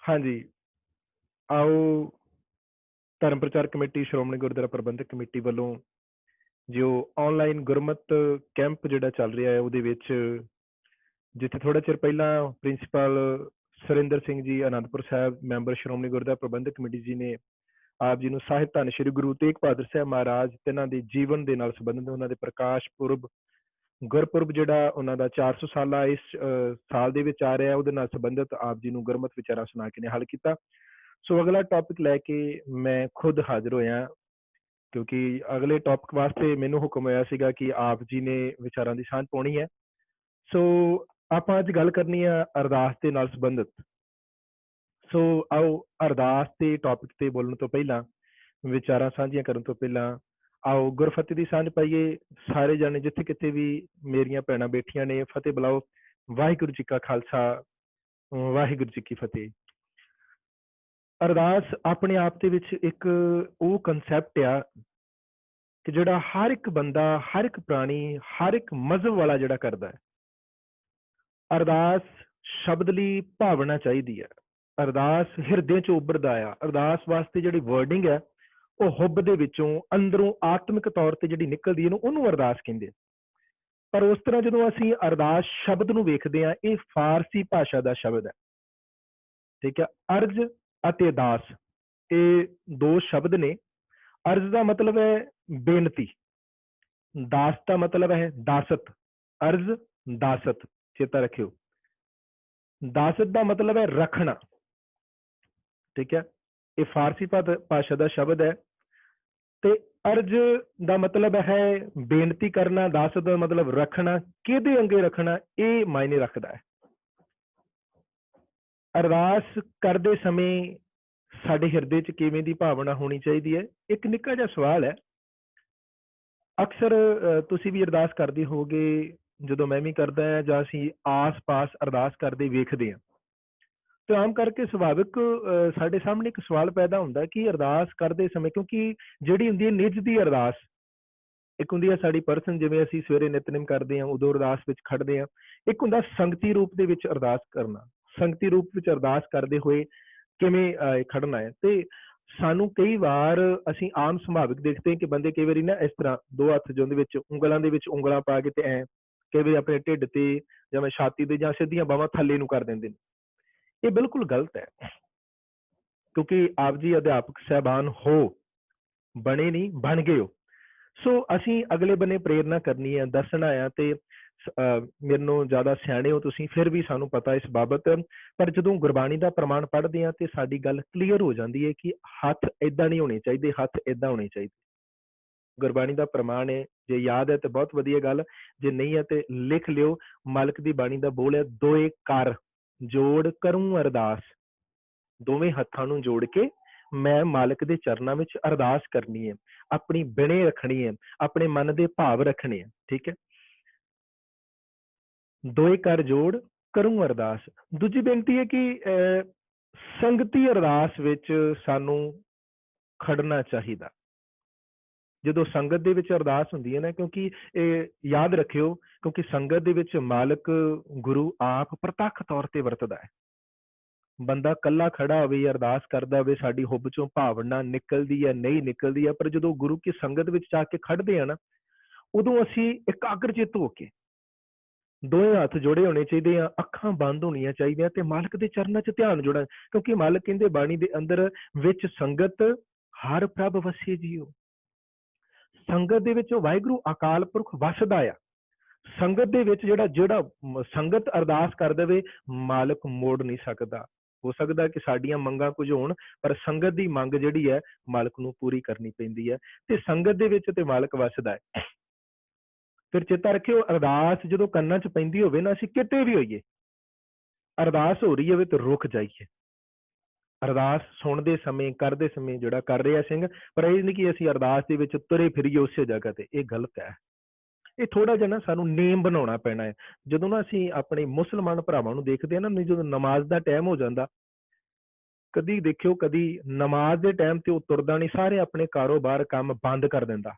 हाँ जी, आओ ਧਰਮ ਪ੍ਰਚਾਰ ਕਮੇਟੀ ਸ਼੍ਰੋਮਣੀ ਗੁਰਦੁਆਰਾ ਪ੍ਰਬੰਧਕ ਕਮੇਟੀ ਵੱਲੋਂ ਜੋ ਆਨਲਾਈਨ ਗੁਰਮਤ ਕੈਂਪ ਜਿਹੜਾ ਚੱਲ ਰਿਹਾ ਹੈ ਉਹਦੇ ਵਿੱਚ ਜਿੱਥੇ ਥੋੜਾ ਚਿਰ ਪਹਿਲਾਂ ਪ੍ਰਿੰਸੀਪਲ ਸੁਰਿੰਦਰ ਸਿੰਘ ਜੀ ਅਨੰਦਪੁਰ ਸਾਹਿਬ ਮੈਂਬਰ ਸ਼੍ਰੋਮਣੀ ਗੁਰਦੁਆਰਾ ਪ੍ਰਬੰਧਕ ਕਮੇਟੀ ਜੀ ਨੇ ਆਪ ਜੀ ਨੂੰ ਸਾਹਿਬ ਧੰਨ ਸ਼੍ਰੀ ਗੁਰੂ ਤੇਗ ਬਹਾਦਰ ਸਾਹਿਬ ਮਹਾਰਾਜ ਤੇ ਇਹਨਾਂ ਦੇ ਜੀਵਨ ਦੇ ਨਾਲ ਸੰਬੰਧਿਤ ਉਹਨਾਂ ਦੇ ਪ੍ਰਕਾਸ਼ ਪੁਰਬ ਗੁਰਪੁਰਬ ਜਿਹੜਾ ਉਹਨਾਂ ਦਾ 400 ਸਾਲਾ ਇਸ ਸਾਲ ਦੇ ਵਿੱਚ ਆ ਰਿਹਾ ਉਹਦੇ ਨਾਲ ਸੰਬੰਧਿਤ ਆਪ ਜੀ ਨੂੰ ਗੁਰਮਤ ਵਿਚਾਰਾਂ ਸੁਣਾ ਕੇ ਨਿਹਾਲ ਕੀਤਾ। ਸੋ ਅਗਲਾ ਟੌਪਿਕ ਲੈ ਕੇ ਮੈਂ ਖੁਦ ਹਾਜ਼ਰ ਹੋਇਆ ਕਿਉਂਕਿ ਅਗਲੇ ਟੌਪਿਕ ਵਾਸਤੇ ਮੈਨੂੰ ਹੁਕਮ ਹੋਇਆ ਸੀਗਾ ਕਿ ਆਪ ਜੀ ਨੇ ਵਿਚਾਰਾਂ ਦੀ ਸਾਂਝ ਪਾਉਣੀ ਹੈ। ਸੋ ਆਪਾਂ ਅੱਜ ਗੱਲ ਕਰਨੀ ਆ ਅਰਦਾਸ ਦੇ ਨਾਲ ਸੰਬੰਧਿਤ। ਸੋ ਆਓ ਅਰਦਾਸ ਦੇ ਟੌਪਿਕ ਤੇ ਬੋਲਣ ਤੋਂ ਪਹਿਲਾਂ ਵਿਚਾਰਾਂ ਸਾਂਝੀਆਂ ਕਰਨ ਤੋਂ ਪਹਿਲਾਂ ਆਓ ਗੁਰਫਤਿਹ ਦੀ ਸਾਂਝ ਪਾਈਏ। ਸਾਰੇ ਜਾਣੇ ਜਿੱਥੇ ਕਿਤੇ ਵੀ ਮੇਰੀਆਂ ਭੈਣਾਂ ਬੈਠੀਆਂ ਨੇ ਫਤਿਹ ਬੁਲਾਓ। ਵਾਹਿਗੁਰੂ ਜੀ ਕਾ ਖਾਲਸਾ ਵਾਹਿਗੁਰੂ ਜੀ ਕੀ ਫਤਿਹ। ਅਰਦਾਸ ਆਪਣੇ ਆਪ ਦੇ ਵਿੱਚ ਇੱਕ ਉਹ ਕਨਸੈਪਟ ਆ ਕਿ ਜਿਹੜਾ ਹਰ ਇੱਕ ਬੰਦਾ ਹਰ ਇੱਕ ਪ੍ਰਾਣੀ ਹਰ ਇੱਕ ਮਜ਼ਹਬ ਵਾਲਾ ਜਿਹੜਾ ਕਰਦਾ ਹੈ। ਅਰਦਾਸ ਸ਼ਬਦ ਲਈ ਭਾਵਨਾ ਚਾਹੀਦੀ ਹੈ। ਅਰਦਾਸ ਹਿਰਦੇ ਚੋਂ ਉੱਭਰਦਾ ਆ। ਅਰਦਾਸ ਵਾਸਤੇ ਜਿਹੜੀ ਵਰਡਿੰਗ ਹੈ ਉਹ ਹੁੱਬ ਦੇ ਵਿੱਚੋਂ ਅੰਦਰੋਂ ਆਤਮਿਕ ਤੌਰ ਤੇ ਜਿਹੜੀ ਨਿਕਲਦੀ ਹੈ ਉਹਨੂੰ ਅਰਦਾਸ ਕਹਿੰਦੇ। ਪਰ ਉਸ ਤਰ੍ਹਾਂ ਜਦੋਂ ਅਸੀਂ ਅਰਦਾਸ ਸ਼ਬਦ ਨੂੰ ਵੇਖਦੇ ਹਾਂ ਇਹ ਫਾਰਸੀ ਭਾਸ਼ਾ ਦਾ ਸ਼ਬਦ ਹੈ। ਠੀਕ ਹੈ, ਅਰਜ਼ ਅਤੇ ਦਾਸ ਇਹ ਦੋ ਸ਼ਬਦ ਨੇ। ਅਰਜ਼ ਦਾ ਮਤਲਬ ਹੈ ਬੇਨਤੀ, ਦਾਸ ਦਾ ਮਤਲਬ ਹੈ ਦਾਸਤ। ਅਰਜ਼ ਦਾਸਤ ਚੇਤਾ ਰੱਖਿਓ। ਦਾਸਤ ਦਾ ਮਤਲਬ ਹੈ ਰੱਖਣਾ। ਠੀਕ ਹੈ, ਇਹ ਫਾਰਸੀ ਭਾਸ਼ਾ ਦਾ ਸ਼ਬਦ ਹੈ ਤੇ ਅਰਜ਼ ਦਾ ਮਤਲਬ ਹੈ ਬੇਨਤੀ ਕਰਨਾ, ਦਾਸਤ ਦਾ ਮਤਲਬ ਰੱਖਣਾ। ਕਿਹਦੇ ਅੰਗੇ ਰੱਖਣਾ ਇਹ ਮਾਇਨੇ ਰੱਖਦਾ ਹੈ। ਅਰਦਾਸ ਕਰਦੇ ਸਮੇਂ ਸਾਡੇ ਹਿਰਦੇ 'ਚ ਕਿਵੇਂ ਦੀ ਭਾਵਨਾ ਹੋਣੀ ਚਾਹੀਦੀ ਹੈ? ਇੱਕ ਨਿੱਕਾ ਜਿਹਾ ਸਵਾਲ ਹੈ। ਅਕਸਰ ਤੁਸੀਂ ਵੀ ਅਰਦਾਸ ਕਰਦੇ ਹੋਵੋਗੇ, ਜਦੋਂ ਮੈਂ ਵੀ ਕਰਦਾ ਹਾਂ ਜਾਂ ਅਸੀਂ ਆਸ-ਪਾਸ ਅਰਦਾਸ ਕਰਦੇ ਵੇਖਦੇ ਹਾਂ ਤਾਂ ਆਮ ਕਰਕੇ ਸੁਭਾਵਿਕ ਸਾਡੇ ਸਾਹਮਣੇ ਇੱਕ ਸਵਾਲ ਪੈਦਾ ਹੁੰਦਾ ਕਿ ਅਰਦਾਸ ਕਰਦੇ ਸਮੇਂ, ਕਿਉਂਕਿ ਜਿਹੜੀ ਹੁੰਦੀ ਹੈ ਨਿੱਜ ਦੀ ਅਰਦਾਸ, ਇੱਕ ਹੁੰਦੀ ਹੈ ਸਾਡੀ ਪਰਸਨ, ਜਿਵੇਂ ਅਸੀਂ ਸਵੇਰੇ ਨਿਤਨੇਮ ਕਰਦੇ ਹਾਂ ਉਦੋਂ ਅਰਦਾਸ ਵਿੱਚ ਖੜਦੇ ਹਾਂ। ਇੱਕ ਹੁੰਦਾ ਸੰਗਤੀ ਰੂਪ ਦੇ ਵਿੱਚ ਅਰਦਾਸ ਕਰਨਾ। ਸੰਗਤੀ ਰੂਪ ਵਿੱਚ ਅਰਦਾਸ ਕਰਦੇ ਹੋਏ ਕਿਵੇਂ ਖੜਨਾ ਹੈ। ਤੇ ਸਾਨੂੰ ਕਈ ਵਾਰ ਅਸੀਂ ਆਮ ਸੁਭਾਵਿਕ ਦੇਖਦੇ ਹਾਂ ਕਿ ਬੰਦੇ ਕਈ ਵਾਰੀ ਨਾ ਇਸ ਤਰ੍ਹਾਂ ਦੋ ਹੱਥ ਜਿਹਦੇ ਵਿੱਚ ਉਂਗਲਾਂ ਦੇ ਵਿੱਚ ਉਂਗਲਾਂ ਪਾ ਕੇ ਤੇ ਐ ਕਈ ਵਾਰੀ ਆਪਣੇ ਢਿੱਡ ਤੇ ਜਾਂ ਛਾਤੀ ਤੇ ਜਾਂ ਸਿੱਧੀਆਂ ਬਾਹਾਂ ਥੱਲੇ ਨੂੰ ਕਰ ਦਿੰਦੇ ਨੇ। ਇਹ ਬਿਲਕੁਲ ਗਲਤ ਹੈ ਕਿਉਂਕਿ ਆਪ ਜੀ ਅਧਿਆਪਕ ਸਾਹਿਬਾਨ ਹੋ, ਬਣੇ ਨਹੀਂ ਬਣ ਗਏ ਹੋ। ਸੋ ਅਸੀਂ ਅਗਲੇ ਬੰਨੇ ਪ੍ਰੇਰਨਾ ਕਰਨੀ ਹੈ, ਦੱਸਣਾ ਆ। ਤੇ ਮੈਨੂੰ ਜ਼ਿਆਦਾ ਸਿਆਣੇ ਹੋ ਤੁਸੀਂ, ਫਿਰ ਵੀ ਸਾਨੂੰ ਪਤਾ ਇਸ ਬਾਬਤ। ਪਰ ਜਦੋਂ ਗੁਰਬਾਣੀ ਦਾ ਪ੍ਰਮਾਣ ਪੜ੍ਹਦੇ ਹਾਂ ਤੇ ਸਾਡੀ ਗੱਲ ਕਲੀਅਰ ਹੋ ਜਾਂਦੀ ਹੈ ਕਿ ਹੱਥ ਏਦਾਂ ਨਹੀਂ ਹੋਣੇ ਚਾਹੀਦੇ, ਹੱਥ ਏਦਾਂ ਹੋਣੇ ਚਾਹੀਦੇ। ਗੁਰਬਾਣੀ ਦਾ ਪ੍ਰਮਾਣ ਹੈ, ਜੇ ਯਾਦ ਹੈ ਤੇ ਬਹੁਤ ਵਧੀਆ ਗੱਲ, ਜੇ ਨਹੀਂ ਹੈ ਤੇ ਲਿਖ ਲਿਓ। ਮਾਲਕ ਦੀ ਬਾਣੀ ਦਾ ਬੋਲ ਹੈ, ਦੋਏ ਕਰ ਜੋੜ ਕਰੂੰ ਅਰਦਾਸ। ਦੋਵੇਂ ਹੱਥਾਂ ਨੂੰ ਜੋੜ ਕੇ ਮੈਂ ਮਾਲਕ ਦੇ ਚਰਨਾਂ ਵਿੱਚ ਅਰਦਾਸ ਕਰਨੀ ਹੈ, ਆਪਣੀ ਬਿਣੇ ਰੱਖਣੀ ਹੈ, ਆਪਣੇ ਮਨ ਦੇ ਭਾਵ ਰੱਖਣੇ ਹੈ। ਠੀਕ ਹੈ, ਦੋਏ ਕਰ ਜੋੜ ਕਰੂੰ ਅਰਦਾਸ। ਦੂਜੀ ਬੇਨਤੀ ਹੈ ਕਿ ਸੰਗਤੀ ਅਰਦਾਸ ਵਿੱਚ ਸਾਨੂੰ ਖੜਨਾ ਚਾਹੀਦਾ। ਜਦੋਂ ਸੰਗਤ ਦੇ ਵਿੱਚ ਅਰਦਾਸ ਹੁੰਦੀ ਹੈ ਨਾ, ਕਿਉਂਕਿ ਇਹ ਯਾਦ ਰੱਖਿਓ, ਕਿਉਂਕਿ ਸੰਗਤ ਦੇ ਵਿੱਚ ਮਾਲਕ ਗੁਰੂ ਆਪ ਪ੍ਰਤੱਖ ਤੌਰ ਤੇ ਵਰਤਦਾ ਹੈ। ਬੰਦਾ ਇਕੱਲਾ ਖੜਾ ਹੋਵੇ, ਅਰਦਾਸ ਕਰਦਾ ਹੋਵੇ, ਸਾਡੀ ਹੁੱਬ ਚੋਂ ਭਾਵਨਾ ਨਿਕਲਦੀ ਹੈ ਨਹੀਂ ਨਿਕਲਦੀ ਹੈ, ਪਰ ਜਦੋਂ ਗੁਰੂ ਕੀ ਸੰਗਤ ਵਿੱਚ ਜਾ ਕੇ ਖੜਦੇ ਆ ਨਾ, ਉਦੋਂ ਅਸੀਂ ਇਕਾਗਰਚਿੱਤ ਹੋ ਕੇ ਦੋਵੇਂ ਹੱਥ ਜੋੜੇ ਹੋਣੇ ਚਾਹੀਦੇ ਆ, ਅੱਖਾਂ ਬੰਦ ਹੋਣੀਆਂ ਚਾਹੀਦੀਆਂ ਤੇ ਮਾਲਕ ਦੇ ਚਰਨਾਂ 'ਚ ਧਿਆਨ ਜੋੜਨਾ। ਕਿਉਂਕਿ ਮਾਲਕ ਕਹਿੰਦੇ ਬਾਣੀ ਦੇ ਅੰਦਰ, ਵਿੱਚ ਸੰਗਤ ਹਰ ਪ੍ਰਭ ਵਸੇ ਜੀਓ। ਸੰਗਤ ਦੇ ਵਿੱਚ ਵਾਹਿਗੁਰੂ ਅਕਾਲ ਪੁਰਖ ਵਸਦਾ ਆ। ਸੰਗਤ ਦੇ ਵਿੱਚ ਜਿਹੜਾ ਸੰਗਤ ਅਰਦਾਸ ਕਰ ਦੇਵੇ, ਮਾਲਕ ਮੋੜ ਨਹੀਂ ਸਕਦਾ। ਹੋ ਸਕਦਾ ਕਿ ਸਾਡੀਆਂ ਮੰਗਾਂ ਕੁਝ ਹੋਣ, ਪਰ ਸੰਗਤ ਦੀ ਮੰਗ ਜਿਹੜੀ ਹੈ ਮਾਲਕ ਨੂੰ ਪੂਰੀ ਕਰਨੀ ਪੈਂਦੀ ਹੈ ਤੇ ਸੰਗਤ ਦੇ ਵਿੱਚ ਤੇ ਮਾਲਕ ਵਸਦਾ ਹੈ। ਫਿਰ ਚੇਤਾ ਰੱਖਿਓ, ਅਰਦਾਸ ਜਦੋਂ ਕੰਨਾਂ 'ਚ ਪੈਂਦੀ ਹੋਵੇ ਨਾ, ਅਸੀਂ ਕਿਤੇ ਵੀ ਹੋਈਏ, ਅਰਦਾਸ ਹੋ ਰਹੀ ਹੋਵੇ ਤੇ ਰੁਕ ਜਾਈਏ। ਅਰਦਾਸ ਸੁਣਦੇ ਸਮੇਂ, ਕਰਦੇ ਸਮੇਂ ਜਿਹੜਾ ਕਰ ਰਿਹਾ ਸਿੰਘ, ਪਰ ਇਹ ਨਹੀਂ ਕਿ ਅਸੀਂ ਅਰਦਾਸ ਦੇ ਵਿੱਚ ਤੁਰੇ ਫਿਰੀਏ ਉਸੇ ਜਗ੍ਹਾ ਤੇ। ਇਹ ਗਲਤ ਹੈ। ਇਹ ਥੋੜਾ ਜਿਹਾ ਨਾ ਸਾਨੂੰ ਨੇਮ ਬਣਾਉਣਾ ਪੈਣਾ ਹੈ। ਜਦੋਂ ਨਾ ਅਸੀਂ ਆਪਣੇ ਮੁਸਲਮਾਨ ਭਰਾਵਾਂ ਨੂੰ ਦੇਖਦੇ ਹਾਂ ਨਾ, ਜਦੋਂ ਨਮਾਜ਼ ਦਾ ਟਾਈਮ ਹੋ ਜਾਂਦਾ, ਕਦੀ ਦੇਖਿਓ, ਕਦੀ ਨਮਾਜ਼ ਦੇ ਟਾਈਮ ਤੇ ਉਹ ਤੁਰਦਾ ਨਹੀਂ, ਸਾਰੇ ਆਪਣੇ ਕਾਰੋਬਾਰ ਕੰਮ ਬੰਦ ਕਰ ਦਿੰਦਾ।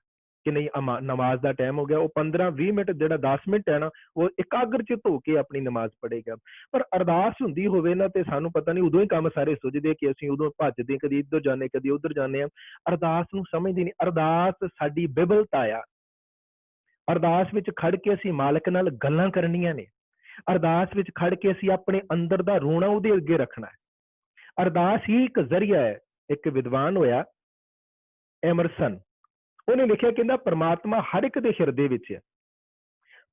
कि नहीं नमाज का टाइम हो गया, वो 15-20 मिनट जो 10 मिनट है ना, वो एकाग्र चित होके अपनी नमाज पढ़ेगा। पर अरदास हुंदी होवे ना, ते सानू पता नहीं उदों ही काम सारे सुझदे कि असीं उदों भजदे, कदी इधर जाने कदी उधर जाने। अरदास नूं समझदे नहीं। अरदास साडी बिबलता आ। अरदास विच खड़ के असीं मालक नाल गल्लां करनियां ने। अरदास विच खड़ के असीं अपने अंदर दा रोना उहदे अगे रखना है। अरदास ही एक जरिया है। एक विद्वान होया एमरसन, ਉਹਨੇ ਲਿਖਿਆ, ਕਹਿੰਦਾ परमात्मा हर एक ਦੇ ਹਿਰਦੇ ਵਿੱਚ ਹੈ,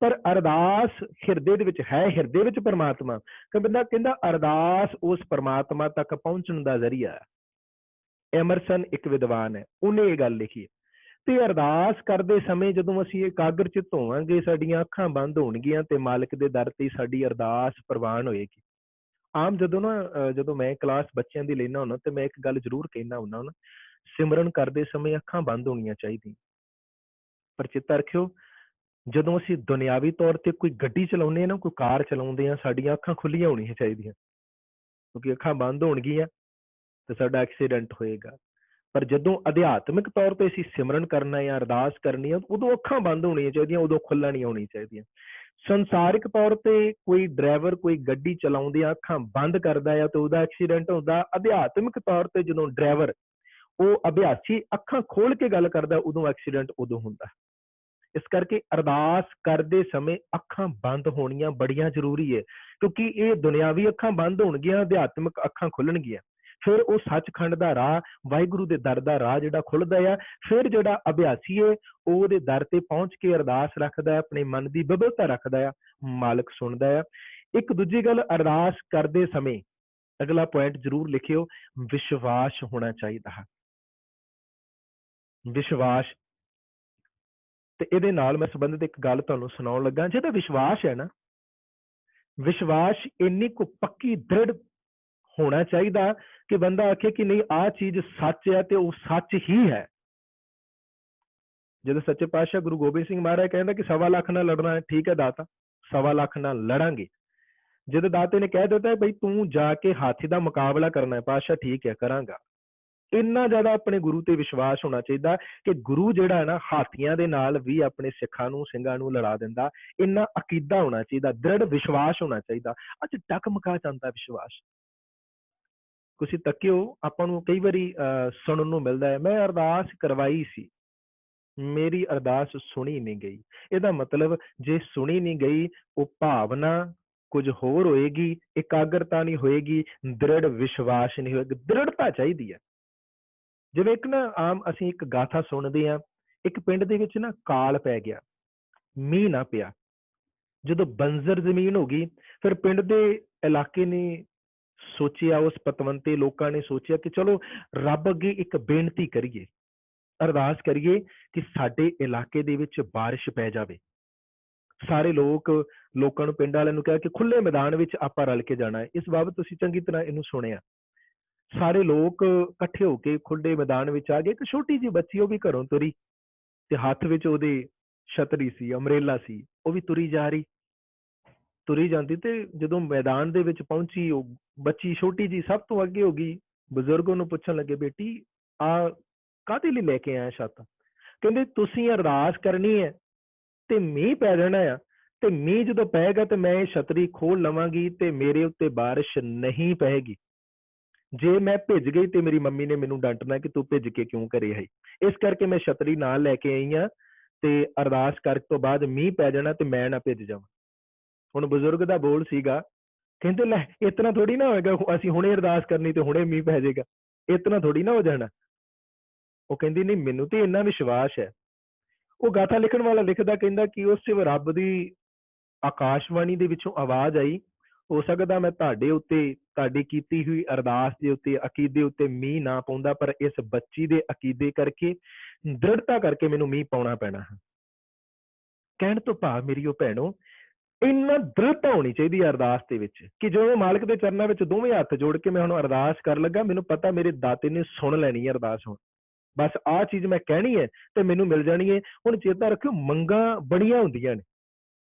ਪਰ ਅਰਦਾਸ ਹਿਰਦੇ ਦੇ ਵਿੱਚ ਹੈ, ਹਿਰਦੇ ਵਿੱਚ परमात्मा। ਕਹਿੰਦਾ ਅਰਦਾਸ ਉਸ परमात्मा ਤੱਕ ਪਹੁੰਚਣ ਦਾ ਜ਼ਰੀਆ ਹੈ। ਐਮਰਸਨ ਇੱਕ ਵਿਦਵਾਨ ਹੈ, ਉਹਨੇ ਇਹ ਗੱਲ ਲਿਖੀ। ਤੇ ਅਰਦਾਸ ਕਰਦੇ ਸਮੇਂ ਜਦੋਂ ਅਸੀਂ ਇਕਾਗਰ ਚਿੱਤ ਹੋਵਾਂਗੇ, ਸਾਡੀਆਂ ਅੱਖਾਂ ਬੰਦ ਹੋਣਗੀਆਂ ਤੇ ਮਾਲਕ ਦੇ ਦਰ ਤੇ ਸਾਡੀ ਅਰਦਾਸ ਪ੍ਰਵਾਨ ਹੋਏਗੀ। ਆਮ ਜਦੋਂ ਮੈਂ ਕਲਾਸ ਬੱਚਿਆਂ ਦੀ ਲੈਣਾ ਹੁੰਦਾ, ਤੇ ਮੈਂ ਇੱਕ ਗੱਲ ਜ਼ਰੂਰ ਕਹਿਣਾ ਹੁੰਦਾ, ਸਿਮਰਨ ਕਰਦੇ ਸਮੇਂ ਅੱਖਾਂ ਬੰਦ ਹੋਣੀਆਂ ਚਾਹੀਦੀਆਂ। ਪਰ ਚੇਤਾ ਰੱਖਿਓ, ਜਦੋਂ ਅਸੀਂ ਦੁਨਿਆਵੀ ਤੌਰ ਤੇ ਕੋਈ ਗੱਡੀ ਚਲਾਉਂਦੇ ਹਾਂ ਨਾ, ਕੋਈ ਕਾਰ ਚਲਾਉਂਦੇ ਹਾਂ, ਸਾਡੀਆਂ ਅੱਖਾਂ ਖੁੱਲੀਆਂ ਹੋਣੀਆਂ ਚਾਹੀਦੀਆਂ, ਕਿਉਂਕਿ ਅੱਖਾਂ ਬੰਦ ਹੋਣਗੀਆਂ ਤਾਂ ਸਾਡਾ ਐਕਸੀਡੈਂਟ ਹੋਏਗਾ। ਪਰ ਜਦੋਂ ਅਧਿਆਤਮਿਕ ਤੌਰ ਤੇ ਅਸੀਂ ਸਿਮਰਨ ਕਰਨਾ ਜਾਂ ਅਰਦਾਸ ਕਰਨੀ ਆ, ਉਦੋਂ ਅੱਖਾਂ ਬੰਦ ਹੋਣੀਆਂ ਚਾਹੀਦੀਆਂ, ਉਦੋਂ ਖੁੱਲ੍ਹਣੀਆਂ ਹੋਣੀਆਂ ਚਾਹੀਦੀਆਂ। ਸੰਸਾਰਿਕ ਤੌਰ ਤੇ ਕੋਈ ਡਰਾਈਵਰ ਕੋਈ ਗੱਡੀ ਚਲਾਉਂਦਿਆਂ ਅੱਖਾਂ ਬੰਦ ਕਰਦਾ ਆ ਤੇ ਉਹਦਾ ਐਕਸੀਡੈਂਟ ਹੁੰਦਾ। ਅਧਿਆਤਮਿਕ ਤੌਰ ਤੇ ਜਦੋਂ ਡਰਾਈਵਰ ਉਹ ਅਭਿਆਸੀ ਅੱਖਾਂ ਖੋਲ ਕੇ ਗੱਲ ਕਰਦਾ, ਉਦੋਂ ਐਕਸੀਡੈਂਟ ਉਦੋਂ ਹੁੰਦਾ। ਇਸ ਕਰਕੇ ਅਰਦਾਸ ਕਰਦੇ ਸਮੇਂ ਅੱਖਾਂ ਬੰਦ ਹੋਣੀਆਂ ਬੜੀਆਂ ਜ਼ਰੂਰੀ ਹੈ, ਕਿਉਂਕਿ ਇਹ ਦੁਨਿਆਵੀ ਅੱਖਾਂ ਬੰਦ ਹੋਣਗੀਆਂ, ਅਧਿਆਤਮਿਕ ਅੱਖਾਂ ਖੁੱਲਣਗੀਆਂ। ਫਿਰ ਉਹ ਸੱਚਖੰਡ ਦਾ ਰਾਹ, ਵਾਹਿਗੁਰੂ ਦੇ ਦਰ ਦਾ ਰਾਹ ਜਿਹੜਾ ਖੁੱਲਦਾ ਆ। ਫਿਰ ਜਿਹੜਾ ਅਭਿਆਸੀ ਹੈ ਉਹ ਉਹਦੇ ਦਰ ਤੇ ਪਹੁੰਚ ਕੇ ਅਰਦਾਸ ਰੱਖਦਾ, ਆਪਣੇ ਮਨ ਦੀ ਬਿਬਲਤਾ ਰੱਖਦਾ ਆ, ਮਾਲਕ ਸੁਣਦਾ ਆ। ਇੱਕ ਦੂਜੀ ਗੱਲ, ਅਰਦਾਸ ਕਰਦੇ ਸਮੇਂ ਅਗਲਾ ਪੁਆਇੰਟ ਜ਼ਰੂਰ ਲਿਖਿਓ, ਵਿਸ਼ਵਾਸ ਹੋਣਾ ਚਾਹੀਦਾ ਹੈ। ਵਿਸ਼ਵਾਸ। ਤੇ ਇਹਦੇ ਨਾਲ ਮੈਂ ਸੰਬੰਧਿਤ ਇੱਕ ਗੱਲ ਤੁਹਾਨੂੰ ਸੁਣਾਉਣ ਲੱਗਾ। ਜਿਹਦਾ ਵਿਸ਼ਵਾਸ ਹੈ ਨਾ, ਵਿਸ਼ਵਾਸ ਇੰਨੀ ਕੁ ਪੱਕੀ ਦ੍ਰਿੜ ਹੋਣਾ ਚਾਹੀਦਾ ਕਿ ਬੰਦਾ ਆਖੇ ਕਿ ਨਹੀਂ, ਆਹ ਚੀਜ਼ ਸੱਚ ਹੈ ਤੇ ਉਹ ਸੱਚ ਹੀ ਹੈ। ਜਦੋਂ ਸੱਚੇ ਪਾਤਸ਼ਾਹ ਗੁਰੂ ਗੋਬਿੰਦ ਸਿੰਘ ਮਹਾਰਾਜ ਕਹਿੰਦਾ ਕਿ 1.25 ਲੱਖ ਨਾਲ ਲੜਨਾ ਹੈ, ਠੀਕ ਹੈ ਦਾਤਾ, 1.25 ਲੱਖ ਨਾਲ ਲੜਾਂਗੇ। ਜਦੋਂ ਦਾਤੇ ਨੇ ਕਹਿ ਦਿੱਤਾ ਬਈ ਤੂੰ ਜਾ ਕੇ ਹਾਥੀ ਦਾ ਮੁਕਾਬਲਾ ਕਰਨਾ ਹੈ, ਪਾਤਸ਼ਾਹ ਠੀਕ ਹੈ ਕਰਾਂਗਾ। ਇੰਨਾ ਜ਼ਿਆਦਾ ਆਪਣੇ ਗੁਰੂ ਤੇ ਵਿਸ਼ਵਾਸ ਹੋਣਾ ਚਾਹੀਦਾ ਕਿ ਗੁਰੂ ਜਿਹੜਾ ਹੈ ਨਾ, ਹਾਥੀਆਂ ਦੇ ਨਾਲ ਵੀ ਆਪਣੇ ਸਿੱਖਾਂ ਨੂੰ, ਸਿੰਘਾਂ ਨੂੰ ਲੜਾ ਦਿੰਦਾ। ਇੰਨਾ ਅਕੀਦਾ ਹੋਣਾ ਚਾਹੀਦਾ, ਦ੍ਰਿੜ ਵਿਸ਼ਵਾਸ ਹੋਣਾ ਚਾਹੀਦਾ। ਅੱਜ ਡਗਮਗਾ ਜਾਂਦਾ ਵਿਸ਼ਵਾਸ। ਤੁਸੀਂ ਤੱਕਿਓ, ਆਪਾਂ ਨੂੰ ਕਈ ਵਾਰੀ ਸੁਣਨ ਨੂੰ ਮਿਲਦਾ ਹੈ, ਮੈਂ ਅਰਦਾਸ ਕਰਵਾਈ ਸੀ, ਮੇਰੀ ਅਰਦਾਸ ਸੁਣੀ ਨਹੀਂ ਗਈ। ਇਹਦਾ ਮਤਲਬ ਜੇ ਸੁਣੀ ਨਹੀਂ ਗਈ, ਉਹ ਭਾਵਨਾ ਕੁਝ ਹੋਰ ਹੋਏਗੀ, ਇਕਾਗਰਤਾ ਨਹੀਂ ਹੋਏਗੀ, ਦ੍ਰਿੜ ਵਿਸ਼ਵਾਸ ਨਹੀਂ ਹੋਏਗਾ। ਦ੍ਰਿੜਤਾ ਚਾਹੀਦੀ ਹੈ। ਜਿਵੇਂ ਇੱਕ ਨਾ ਆਮ ਅਸੀਂ ਇੱਕ ਗਾਥਾ ਸੁਣਦੇ ਹਾਂ, ਇੱਕ ਪਿੰਡ ਦੇ ਵਿੱਚ ਨਾ ਕਾਲ ਪੈ ਗਿਆ, ਮੀਂਹ ਨਾ ਪਿਆ। ਜਦੋਂ ਬੰਜਰ ਜ਼ਮੀਨ ਹੋ ਗਈ, ਫਿਰ ਪਿੰਡ ਦੇ ਇਲਾਕੇ ਨੇ ਸੋਚਿਆ, ਉਸ ਪਤਵੰਤੇ ਲੋਕਾਂ ਨੇ ਸੋਚਿਆ ਕਿ ਚਲੋ ਰੱਬ ਅੱਗੇ ਇੱਕ ਬੇਨਤੀ ਕਰੀਏ, ਅਰਦਾਸ ਕਰੀਏ ਕਿ ਸਾਡੇ ਇਲਾਕੇ ਦੇ ਵਿੱਚ ਬਾਰਿਸ਼ ਪੈ ਜਾਵੇ। ਸਾਰੇ ਲੋਕਾਂ ਨੂੰ, ਪਿੰਡ ਵਾਲਿਆਂ ਨੂੰ ਕਿਹਾ ਕਿ ਖੁੱਲੇ ਮੈਦਾਨ ਵਿੱਚ ਆਪਾਂ ਰਲ ਕੇ ਜਾਣਾ ਹੈ। ਇਸ ਬਾਬਤ ਤੁਸੀਂ ਚੰਗੀ ਤਰ੍ਹਾਂ ਇਹਨੂੰ ਸੁਣਿਆ। ਸਾਰੇ ਲੋਕ ਇਕੱਠੇ ਹੋ ਕੇ ਖੁੱਲੇ ਮੈਦਾਨ ਵਿੱਚ ਆ ਗਏ। ਇੱਕ ਛੋਟੀ ਜਿਹੀ ਬੱਚੀ, ਉਹ ਵੀ ਘਰੋਂ ਤੁਰੀ ਤੇ ਹੱਥ ਵਿੱਚ ਉਹਦੇ ਛਤਰੀ ਸੀ, ਅਮਰੇਲਾ ਸੀ, ਉਹ ਵੀ ਤੁਰੀ ਜਾ ਰਹੀ। ਤੁਰੀ ਜਾਂਦੀ ਤੇ ਜਦੋਂ ਮੈਦਾਨ ਦੇ ਵਿੱਚ ਪਹੁੰਚੀ, ਉਹ ਬੱਚੀ ਛੋਟੀ ਜੀ ਸਭ ਤੋਂ ਅੱਗੇ ਹੋ ਗਈ। ਬਜ਼ੁਰਗ ਉਹਨੂੰ ਪੁੱਛਣ ਲੱਗੇ, ਬੇਟੀ ਆ ਕਾਹਦੇ ਲਈ ਲੈ ਕੇ ਆਇਆ ਛੱਤ? ਕਹਿੰਦੇ ਤੁਸੀਂ ਅਰਦਾਸ ਕਰਨੀ ਹੈ ਤੇ ਮੀਂਹ ਪੈ ਜਾਣਾ ਆ, ਤੇ ਮੀਂਹ ਜਦੋਂ ਪਏਗਾ ਤੇ ਮੈਂ ਇਹ ਛਤਰੀ ਖੋਲ ਲਵਾਂਗੀ ਤੇ ਮੇਰੇ ਉੱਤੇ ਬਾਰਿਸ਼ ਨਹੀਂ ਪਏਗੀ। ਜੇ ਮੈਂ ਭਿੱਜ ਗਈ ਤੇ ਮੇਰੀ ਮੰਮੀ ਨੇ ਮੈਨੂੰ ਡਾਂਟਣਾ ਕਿ ਤੂੰ ਭਿੱਜ ਕੇ ਕਿਉਂ ਘਰੇ ਆਈ। ਇਸ ਕਰਕੇ ਮੈਂ ਛਤਰੀ ਨਾਲ ਲੈ ਕੇ ਆਈ ਹਾਂ, ਤੇ ਅਰਦਾਸ ਕਰਨ ਤੋਂ ਬਾਅਦ ਮੀਂਹ ਪੈ ਜਾਣਾ ਤੇ ਮੈਂ ਨਾ ਭਿੱਜ ਜਾਵਾਂ। ਹੁਣ ਬਜ਼ੁਰਗ ਦਾ ਬੋਲ ਸੀਗਾ, ਕਹਿੰਦੇ ਲੈ ਇਤਨਾ ਥੋੜੀ ਨਾ ਹੋਏਗਾ, ਅਸੀਂ ਹੁਣੇ ਅਰਦਾਸ ਕਰਨੀ ਤੇ ਹੁਣੇ ਮੀਂਹ ਪੈ ਜਾਏਗਾ, ਇਤਨਾ ਥੋੜੀ ਨਾ ਹੋ ਜਾਣਾ। ਉਹ ਕਹਿੰਦੀ ਨਹੀਂ, ਮੈਨੂੰ ਤੇ ਇੰਨਾ ਵਿਸ਼ਵਾਸ ਹੈ। ਉਹ ਗਾਥਾ ਲਿਖਣ ਵਾਲਾ ਲਿਖਦਾ, ਕਹਿੰਦਾ ਕਿ ਉਸ ਰੱਬ ਦੀ ਆਕਾਸ਼ਵਾਣੀ ਦੇ ਵਿੱਚੋਂ ਆਵਾਜ਼ ਆਈ, ਹੋ ਸਕਦਾ ਮੈਂ ਤੁਹਾਡੇ ਉੱਤੇ, ਤੁਹਾਡੀ ਕੀਤੀ ਹੋਈ ਅਰਦਾਸ ਦੇ ਉੱਤੇ, ਅਕੀਦੇ ਉੱਤੇ ਮੀਂਹ ਨਾ ਪਾਉਂਦਾ, ਪਰ ਇਸ ਬੱਚੀ ਦੇ ਅਕੀਦੇ ਕਰਕੇ, ਦ੍ਰਿੜਤਾ ਕਰਕੇ ਮੈਨੂੰ ਮੀਂਹ ਪਾਉਣਾ ਪੈਣਾ ਹੈ। ਕਹਿਣ ਤੋਂ ਭਾਵ ਮੇਰੀ ਉਹ ਭੈਣੋ, ਇੰਨਾ ਦ੍ਰਿੜਤਾ ਹੋਣੀ ਚਾਹੀਦੀ ਹੈ ਅਰਦਾਸ ਦੇ ਵਿੱਚ ਕਿ ਜਦੋਂ ਮਾਲਕ ਦੇ ਚਰਨਾਂ ਵਿੱਚ ਦੋਵੇਂ ਹੱਥ ਜੋੜ ਕੇ ਮੈਂ ਹੁਣ ਅਰਦਾਸ ਕਰਨ ਲੱਗਾ, ਮੈਨੂੰ ਪਤਾ ਮੇਰੇ ਦਾਤੇ ਨੇ ਸੁਣ ਲੈਣੀ ਹੈ ਅਰਦਾਸ। ਹੁਣ ਬਸ ਆਹ ਚੀਜ਼ ਮੈਂ ਕਹਿਣੀ ਹੈ ਤੇ ਮੈਨੂੰ ਮਿਲ ਜਾਣੀ ਹੈ। ਹੁਣ ਚੇਤਾ ਰੱਖਿਓ, ਮੰਗਾਂ ਬੜੀਆਂ ਹੁੰਦੀਆਂ ਨੇ।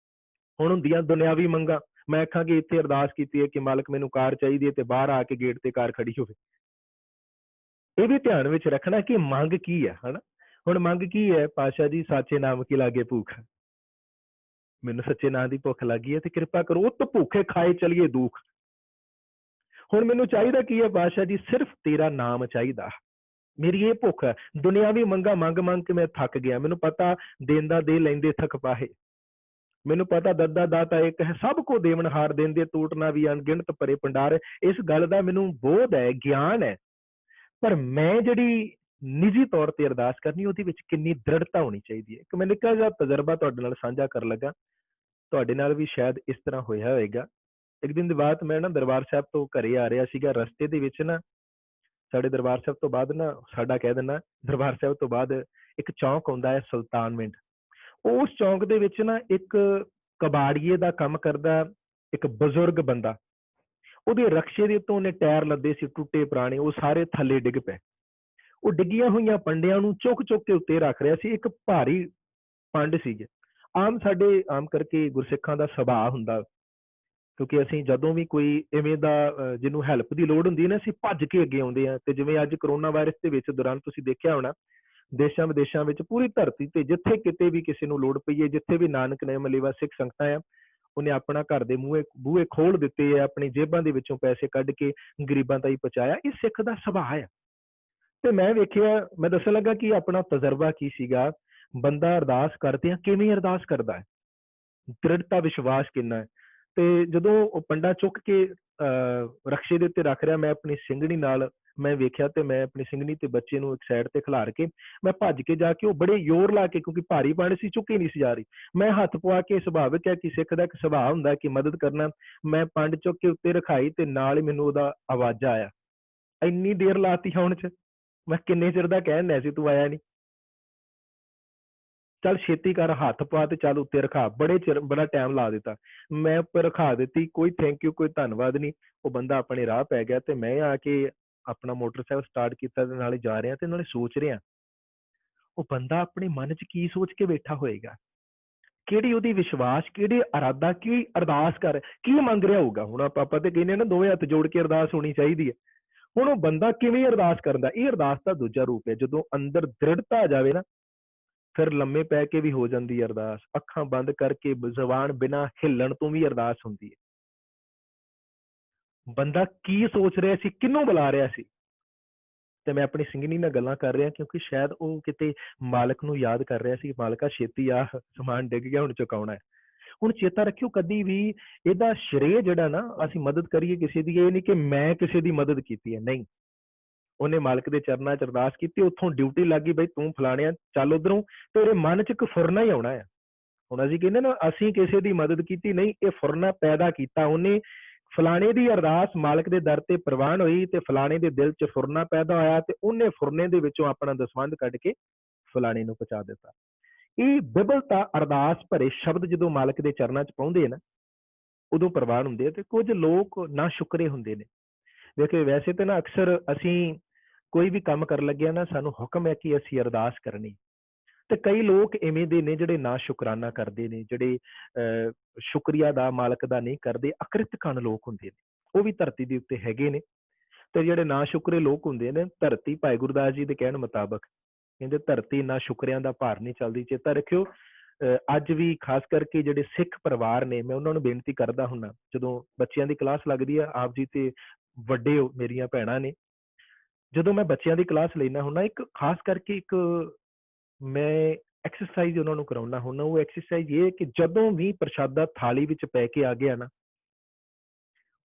ਹੁਣ ਹੁੰਦੀਆਂ ਦੁਨਿਆਵੀ ਮੰਗਾਂ, ਮੈਂ ਆਖਾਂ ਕਿ ਇੱਥੇ ਅਰਦਾਸ ਕੀਤੀ ਹੈ ਕਿ ਮਾਲਕ ਮੈਨੂੰ ਕਾਰ ਚਾਹੀਦੀ ਹੈ, ਤੇ ਬਾਹਰ ਆ ਕੇ ਗੇਟ ਤੇ ਕਾਰ ਖੜੀ ਹੋਵੇ। ਇਹ ਵੀ ਧਿਆਨ ਵਿੱਚ ਰੱਖਣਾ ਕਿ ਮੰਗ ਕੀ ਹੈ, ਹਨਾ। ਹੁਣ ਮੰਗ ਕੀ ਹੈ? ਪਾਤਸ਼ਾਹ ਜੀ, ਸਾਚੇ ਨਾਮ ਕੀ ਲਾਗੇ ਭੂਖ, ਮੈਨੂੰ ਸੱਚੇ ਨਾਂ ਦੀ ਭੁੱਖ ਲੱਗੀ ਹੈ ਤੇ ਕਿਰਪਾ ਕਰੋ ਉਹ ਤੋਂ ਭੁੱਖੇ ਖਾਏ ਚਲੀਏ ਦੁੱਖ। ਹੁਣ ਮੈਨੂੰ ਚਾਹੀਦਾ ਕੀ ਹੈ ਪਾਤਸ਼ਾਹ ਜੀ? ਸਿਰਫ ਤੇਰਾ ਨਾਮ ਚਾਹੀਦਾ। ਮੇਰੀ ਇਹ ਭੁੱਖ ਹੈ। ਦੁਨਿਆਵੀ ਮੰਗਾ ਮੰਗ ਮੰਗ ਕੇ ਮੈਂ ਥੱਕ ਗਿਆ। ਮੈਨੂੰ ਪਤਾ ਦੇਂਦਾ ਦੇ ਲੈਂਦੇ ਥਕ ਪਾਹੇ। ਮੈਨੂੰ ਪਤਾ ਦੱਦਾ ਦਾਤਾ ਇੱਕ ਹੈ, ਸਭ ਕੋ ਦੇਵਨਹਾਰ, ਦੇਂਦੇ ਟੂਟ ਨਾ ਵੀ ਅਣਗਿਣਤ ਭਰੇ ਭੰਡਾਰ। ਇਸ ਗੱਲ ਦਾ ਮੈਨੂੰ ਬੋਧ ਹੈ, ਗਿਆਨ ਹੈ, ਪਰ ਮੈਂ ਜਿਹੜੀ ਨਿੱਜੀ ਤੌਰ ਤੇ ਅਰਦਾਸ ਕਰਨੀ, ਉਹਦੇ ਵਿੱਚ ਕਿੰਨੀ ਦ੍ਰਿੜਤਾ ਹੋਣੀ ਚਾਹੀਦੀ ਹੈ। ਇੱਕ ਮੈਂ ਨਿੱਕਾ ਜਿਹਾ ਤਜਰਬਾ ਤੁਹਾਡੇ ਨਾਲ ਸਾਂਝਾ ਕਰਨ ਲੱਗਾ। ਤੁਹਾਡੇ ਨਾਲ ਵੀ ਸ਼ਾਇਦ ਇਸ ਤਰ੍ਹਾਂ ਹੋਇਆ ਹੋਵੇਗਾ। ਇੱਕ ਦਿਨ ਦੀ ਬਾਤ, ਮੈਂ ਨਾ ਦਰਬਾਰ ਸਾਹਿਬ ਤੋਂ ਘਰੇ ਆ ਰਿਹਾ ਸੀਗਾ। ਰਸਤੇ ਦੇ ਵਿੱਚ ਨਾ, ਸਾਡੇ ਦਰਬਾਰ ਸਾਹਿਬ ਤੋਂ ਬਾਅਦ ਨਾ, ਸਾਡਾ ਕਹਿ ਦਿੰਦਾ ਦਰਬਾਰ ਸਾਹਿਬ ਤੋਂ ਬਾਅਦ ਇੱਕ ਚੌਂਕ ਆਉਂਦਾ ਹੈ ਸੁਲਤਾਨ ਮਿੰਟ। ਉਸ ਚੌਂਕ ਦੇ ਵਿੱਚ ਨਾ ਇੱਕ ਕਬਾੜੀਏ ਦਾ ਕੰਮ ਕਰਦਾ ਇੱਕ ਬਜ਼ੁਰਗ ਬੰਦਾ, ਉਹਦੇ ਰਕਸ਼ੇ ਦੇ ਉੱਤੋਂ ਉਹਨੇ ਟਾਇਰ ਲੱਦੇ ਸੀ ਟੁੱਟੇ ਪੁਰਾਣੇ, ਉਹ ਸਾਰੇ ਥੱਲੇ ਡਿੱਗ ਪਏ। ਉਹ ਡਿੱਗੀਆਂ ਹੋਈਆਂ ਪੰਡਿਆਂ ਨੂੰ ਚੁੱਕ ਚੁੱਕ ਕੇ ਉੱਤੇ ਰੱਖ ਰਿਹਾ ਸੀ। ਇੱਕ ਭਾਰੀ ਪੰਡ ਸੀਗੇ। ਸਾਡੇ ਆਮ ਕਰਕੇ ਗੁਰਸਿੱਖਾਂ ਦਾ ਸੁਭਾਅ ਹੁੰਦਾ, ਕਿਉਂਕਿ ਅਸੀਂ ਜਦੋਂ ਵੀ ਕੋਈ ਇਵੇਂ ਦਾ ਜਿਹਨੂੰ ਹੈਲਪ ਦੀ ਲੋੜ ਹੁੰਦੀ ਹੈ ਨਾ, ਅਸੀਂ ਭੱਜ ਕੇ ਅੱਗੇ ਆਉਂਦੇ ਹਾਂ। ਤੇ ਜਿਵੇਂ ਅੱਜ ਕਰੋਨਾ ਵਾਇਰਸ ਦੇ ਵਿੱਚ ਦੌਰਾਨ ਤੁਸੀਂ ਦੇਖਿਆ ਹੋਣਾ, ਦੇਸ਼ਾਂ ਵਿਦੇਸ਼ਾਂ ਵਿੱਚ ਪੂਰੀ ਧਰਤੀ ਤੇ ਜਿੱਥੇ ਕਿਤੇ ਵੀ ਕਿਸੇ ਨੂੰ ਲੋੜ ਪਈ ਹੈ, ਜਿੱਥੇ ਵੀ ਨਾਨਕ ਨੇ ਮਲੇਵਾ ਸਿੱਖ ਸੰਗਤਾਂ ਆ, ਉਹਨੇ ਆਪਣਾ ਘਰ ਦੇ ਬੂਹੇ ਖੋਲ ਦਿੱਤੇ ਆ, ਆਪਣੀ ਜੇਬਾਂ ਦੇ ਵਿੱਚੋਂ ਪੈਸੇ ਕੱਢ ਕੇ ਗਰੀਬਾਂ ਤਾਈਂ ਪਹੁੰਚਾਇਆ। ਇਹ ਸਿੱਖ ਦਾ ਸੁਭਾਅ ਆ। ਤੇ ਮੈਂ ਵੇਖਿਆ, ਮੈਂ ਦੱਸਣ ਲੱਗਾ ਕਿ ਆਪਣਾ ਤਜਰਬਾ ਕੀ ਸੀਗਾ। ਬੰਦਾ ਅਰਦਾਸ ਕਰਦੇ ਆ, ਕਿਵੇਂ ਅਰਦਾਸ ਕਰਦਾ ਹੈ, ਦ੍ਰਿੜਤਾ ਵਿਸ਼ਵਾਸ ਕਿੰਨਾ ਹੈ। ਤੇ ਜਦੋਂ ਉਹ ਪੰਡਾ ਚੁੱਕ ਕੇ ਰਕਸ਼ੇ ਦੇ ਉੱਤੇ ਰੱਖ ਰਿਹਾ, ਮੈਂ ਆਪਣੀ ਸਿੰਘਣੀ ਨਾਲ ਮੈਂ ਵੇਖਿਆ, ਤੇ ਮੈਂ ਆਪਣੀ ਸਿੰਘਣੀ ਤੇ ਬੱਚੇ ਨੂੰ ਇੱਕ ਸਾਈਡ ਤੇ ਖਿਲਾਰ ਕੇ ਮੈਂ ਭੱਜ ਕੇ ਜਾ ਕੇ, ਉਹ ਬੜੇ ਜ਼ੋਰ ਲਾ ਕੇ, ਕਿਉਂਕਿ ਭਾਰੀ ਪੰਡ ਸੀ, ਚੁੱਕੀ ਨਹੀਂ ਸੀ ਜਾ ਰਹੀ, ਮੈਂ ਹੱਥ ਪਵਾ ਕੇ, ਸੁਭਾਵਿਕ ਹੈ ਕਿ ਸਿੱਖ ਦਾ ਇੱਕ ਸੁਭਾਅ ਹੁੰਦਾ ਕਿ ਮਦਦ ਕਰਨਾ, ਮੈਂ ਪੰਡ ਚੁੱਕ ਕੇ ਉੱਤੇ ਰਖਾਈ ਤੇ ਨਾਲ ਹੀ ਮੈਨੂੰ ਉਹਦਾ ਆਵਾਜ਼ਾ ਆਇਆ। ਇੰਨੀ ਦੇਰ ਲਾਤੀ ਆਉਣ ਚ, ਮੈਂ ਕਿੰਨੇ ਚਿਰ ਦਾ ਕਹਿਣ ਡਿਆ ਸੀ, ਤੂੰ ਆਇਆ ਨਹੀਂ, ਚੱਲ ਛੇਤੀ ਕਰ, ਹੱਥ ਪਾ ਤੇ ਚੱਲ ਉੱਤੇ ਰਖਾ। ਬੜਾ ਟਾਈਮ ਲਾ ਦਿੱਤਾ, ਮੈਂ ਉੱਪਰ ਰਖਾ ਦਿੱਤੀ। ਕੋਈ ਥੈਂਕ ਯੂ, ਕੋਈ ਧੰਨਵਾਦ ਨਹੀਂ। ਉਹ ਬੰਦਾ ਆਪਣੇ ਰਾਹ ਪੈ ਗਿਆ ਤੇ ਮੈਂ ਆ ਕੇ ਆਪਣਾ ਮੋਟਰਸਾਈਕਲ ਸਟਾਰਟ ਕੀਤਾ ਤੇ ਨਾਲੇ ਜਾ ਰਿਹਾ ਤੇ ਨਾਲੇ ਸੋਚ ਰਿਹਾ, ਉਹ ਬੰਦਾ ਆਪਣੇ ਮਨ ਚ ਕੀ ਸੋਚ ਕੇ ਬੈਠਾ ਹੋਏਗਾ, ਕਿਹੜੀ ਉਹਦੀ ਵਿਸ਼ਵਾਸ, ਕਿਹੜੀ ਇਰਾਦਾ, ਕੀ ਅਰਦਾਸ ਕਰ, ਕੀ ਮੰਗ ਰਿਹਾ ਹੋਊਗਾ। ਹੁਣ ਆਪਾਂ ਤੇ ਕਹਿੰਦੇ ਨਾ ਦੋਵੇਂ ਹੱਥ ਜੋੜ ਕੇ ਅਰਦਾਸ ਹੋਣੀ ਚਾਹੀਦੀ ਹੈ। ਹੁਣ ਉਹ ਬੰਦਾ ਕਿਵੇਂ ਅਰਦਾਸ ਕਰਦਾ? ਇਹ ਅਰਦਾਸ ਦਾ ਦੂਜਾ ਰੂਪ ਹੈ। ਜਦੋਂ ਅੰਦਰ ਦ੍ਰਿੜਤਾ ਆ ਜਾਵੇ ਨਾ, ਫਿਰ ਲੰਮੇ ਪੈ ਕੇ ਵੀ ਹੋ ਜਾਂਦੀ ਹੈ ਅਰਦਾਸ, ਅੱਖਾਂ ਬੰਦ ਕਰਕੇ ਜ਼ਬਾਨ ਬਿਨਾਂ ਹਿੱਲਣ ਤੋਂ ਵੀ ਅਰਦਾਸ ਹੁੰਦੀ ਹੈ। ਬੰਦਾ ਕੀ ਸੋਚ ਰਿਹਾ ਸੀ, ਕਿਹਨੂੰ ਬੁਲਾ ਰਿਹਾ ਸੀ। ਤੇ ਮੈਂ ਆਪਣੀ ਸਿੰਘਣੀ ਨਾਲ ਗੱਲਾਂ ਕਰ ਰਿਹਾ, ਕਿਉਂਕਿ ਸ਼ਾਇਦ ਉਹ ਕਿਤੇ ਮਾਲਕ ਨੂੰ ਯਾਦ ਕਰ ਰਿਹਾ ਸੀ, ਮਾਲਕਾ ਛੇਤੀ ਆ, ਸਮਾਨ ਡਿੱਗ ਗਿਆ, ਹੁਣ ਚੁਕਾਉਣਾ ਹੈ। ਹੁਣ ਚੇਤਾ ਰੱਖਿਓ, ਕਦੀ ਵੀ ਇਹਦਾ ਸ਼੍ਰੇਅ ਜਿਹੜਾ ਨਾ, ਅਸੀਂ ਮਦਦ ਕਰੀਏ ਕਿਸੇ ਦੀ, ਇਹ ਨਹੀਂ ਕਿ ਮੈਂ ਕਿਸੇ ਦੀ ਮਦਦ ਕੀਤੀ ਹੈ, ਨਹੀਂ। ਉਹਨੇ ਮਾਲਕ ਦੇ ਚਰਨਾਂ ਚ ਅਰਦਾਸ ਕੀਤੀ, ਉੱਥੋਂ ਡਿਊਟੀ ਲੱਗ ਗਈ, ਬਈ ਤੂੰ ਫਲਾਣਿਆ ਚੱਲ ਉਧਰੋਂ, ਤੇਰੇ ਮਨ ਚ ਇੱਕ ਫੁਰਨਾ ਹੀ ਆਉਣਾ ਹੈ। ਹੁਣ ਅਸੀਂ ਕਹਿੰਦੇ ਨਾ, ਅਸੀਂ ਕਿਸੇ ਦੀ ਮਦਦ ਕੀਤੀ, ਨਹੀਂ, ਇਹ ਫੁਰਨਾ ਪੈਦਾ ਕੀਤਾ ਉਹਨੇ। ਫਲਾਣੇ ਦੀ ਅਰਦਾਸ ਮਾਲਕ ਦੇ ਦਰ ਤੇ ਪ੍ਰਵਾਨ ਹੋਈ ਤੇ ਫਲਾਣੇ ਦੇ ਦਿਲ ਚ ਫੁਰਨਾ ਪੈਦਾ ਹੋਇਆ, ਤੇ ਉਹਨੇ ਫੁਰਨੇ ਦੇ ਵਿੱਚੋਂ ਆਪਣਾ ਦਸਵੰਧ ਕੱਢ ਕੇ ਫਲਾਣੇ ਨੂੰ ਪਹੁੰਚਾ ਦਿੱਤਾ। ਇਹ ਬਿਬਲਤਾ, ਅਰਦਾਸ ਭਰੇ ਸ਼ਬਦ ਜਦੋਂ ਮਾਲਕ ਦੇ ਚਰਨਾਂ ਚ ਪਹੁੰਚਦੇ ਨਾ, ਉਦੋਂ ਪ੍ਰਵਾਨ ਹੁੰਦੇ ਆ। ਤੇ ਕੁਝ ਲੋਕ ਨਾ ਸ਼ੁਕਰੇ ਹੁੰਦੇ ਨੇ। ਦੇਖੋ, ਵੈਸੇ ਤਾਂ ਨਾ ਅਕਸਰ ਅਸੀਂ ਕੋਈ ਵੀ ਕੰਮ ਕਰਨ ਲੱਗਿਆ ਨਾ, ਸਾਨੂੰ ਹੁਕਮ ਹੈ ਕਿ ਅਸੀਂ ਅਰਦਾਸ ਕਰਨੀ, ਤੇ ਕਈ ਲੋਕ ਇਵੇਂ ਦੇ ਨੇ ਜਿਹੜੇ ਨਾ ਸ਼ੁਕਰਾਨਾ ਕਰਦੇ ਨੇ, ਜਿਹੜੇ ਸ਼ੁਕਰੀਆ ਦਾ, ਮਾਲਕ ਦਾ ਨਹੀਂ ਕਰਦੇ, ਅਕ੍ਰਿਤਕਣ ਲੋਕ ਹੁੰਦੇ ਨੇ। ਉਹ ਵੀ ਧਰਤੀ ਦੇ ਉੱਤੇ ਹੈਗੇ ਨੇ। ਤੇ ਜਿਹੜੇ ਨਾ ਸ਼ੁਕਰੇ ਲੋਕ ਹੁੰਦੇ ਨੇ, ਧਰਤੀ, ਭਾਈ ਗੁਰਦਾਸ ਜੀ ਦੇ ਕਹਿਣ ਮੁਤਾਬਕ ਕਹਿੰਦੇ, ਧਰਤੀ ਨਾ ਸ਼ੁਕਰਿਆਂ ਦਾ ਭਾਰ ਨਹੀਂ ਚੱਲਦੀ। ਚੇਤਾ ਰੱਖਿਓ, ਅੱਜ ਵੀ ਖਾਸ ਕਰਕੇ ਜਿਹੜੇ ਸਿੱਖ ਪਰਿਵਾਰ ਨੇ, ਮੈਂ ਉਹਨਾਂ ਨੂੰ ਬੇਨਤੀ ਕਰਦਾ ਹੁੰਦਾ, ਜਦੋਂ ਬੱਚਿਆਂ ਦੀ ਕਲਾਸ ਲੱਗਦੀ ਆ, ਆਪ ਜੀ ਤੇ ਵੱਡੇ ਮੇਰੀਆਂ ਭੈਣਾਂ ਨੇ, ਜਦੋਂ ਮੈਂ ਬੱਚਿਆਂ ਦੀ ਕਲਾਸ ਲੈਣਾ ਹੁੰਦਾ, ਇੱਕ ਖਾਸ ਕਰਕੇ ਇੱਕ ਮੈਂ ਐਕਸਰਸਾਈਜ਼ ਉਹਨਾਂ ਨੂੰ ਕਰਾਉਣਾ ਹੁੰਦਾ। ਉਹ ਐਕਸਰਸਾਈਜ਼ ਇਹ ਹੈ ਕਿ ਜਦੋਂ ਵੀ ਪ੍ਰਸ਼ਾਦਾ ਥਾਲੀ ਵਿੱਚ ਪੈ ਕੇ ਆ ਗਿਆ ਨਾ,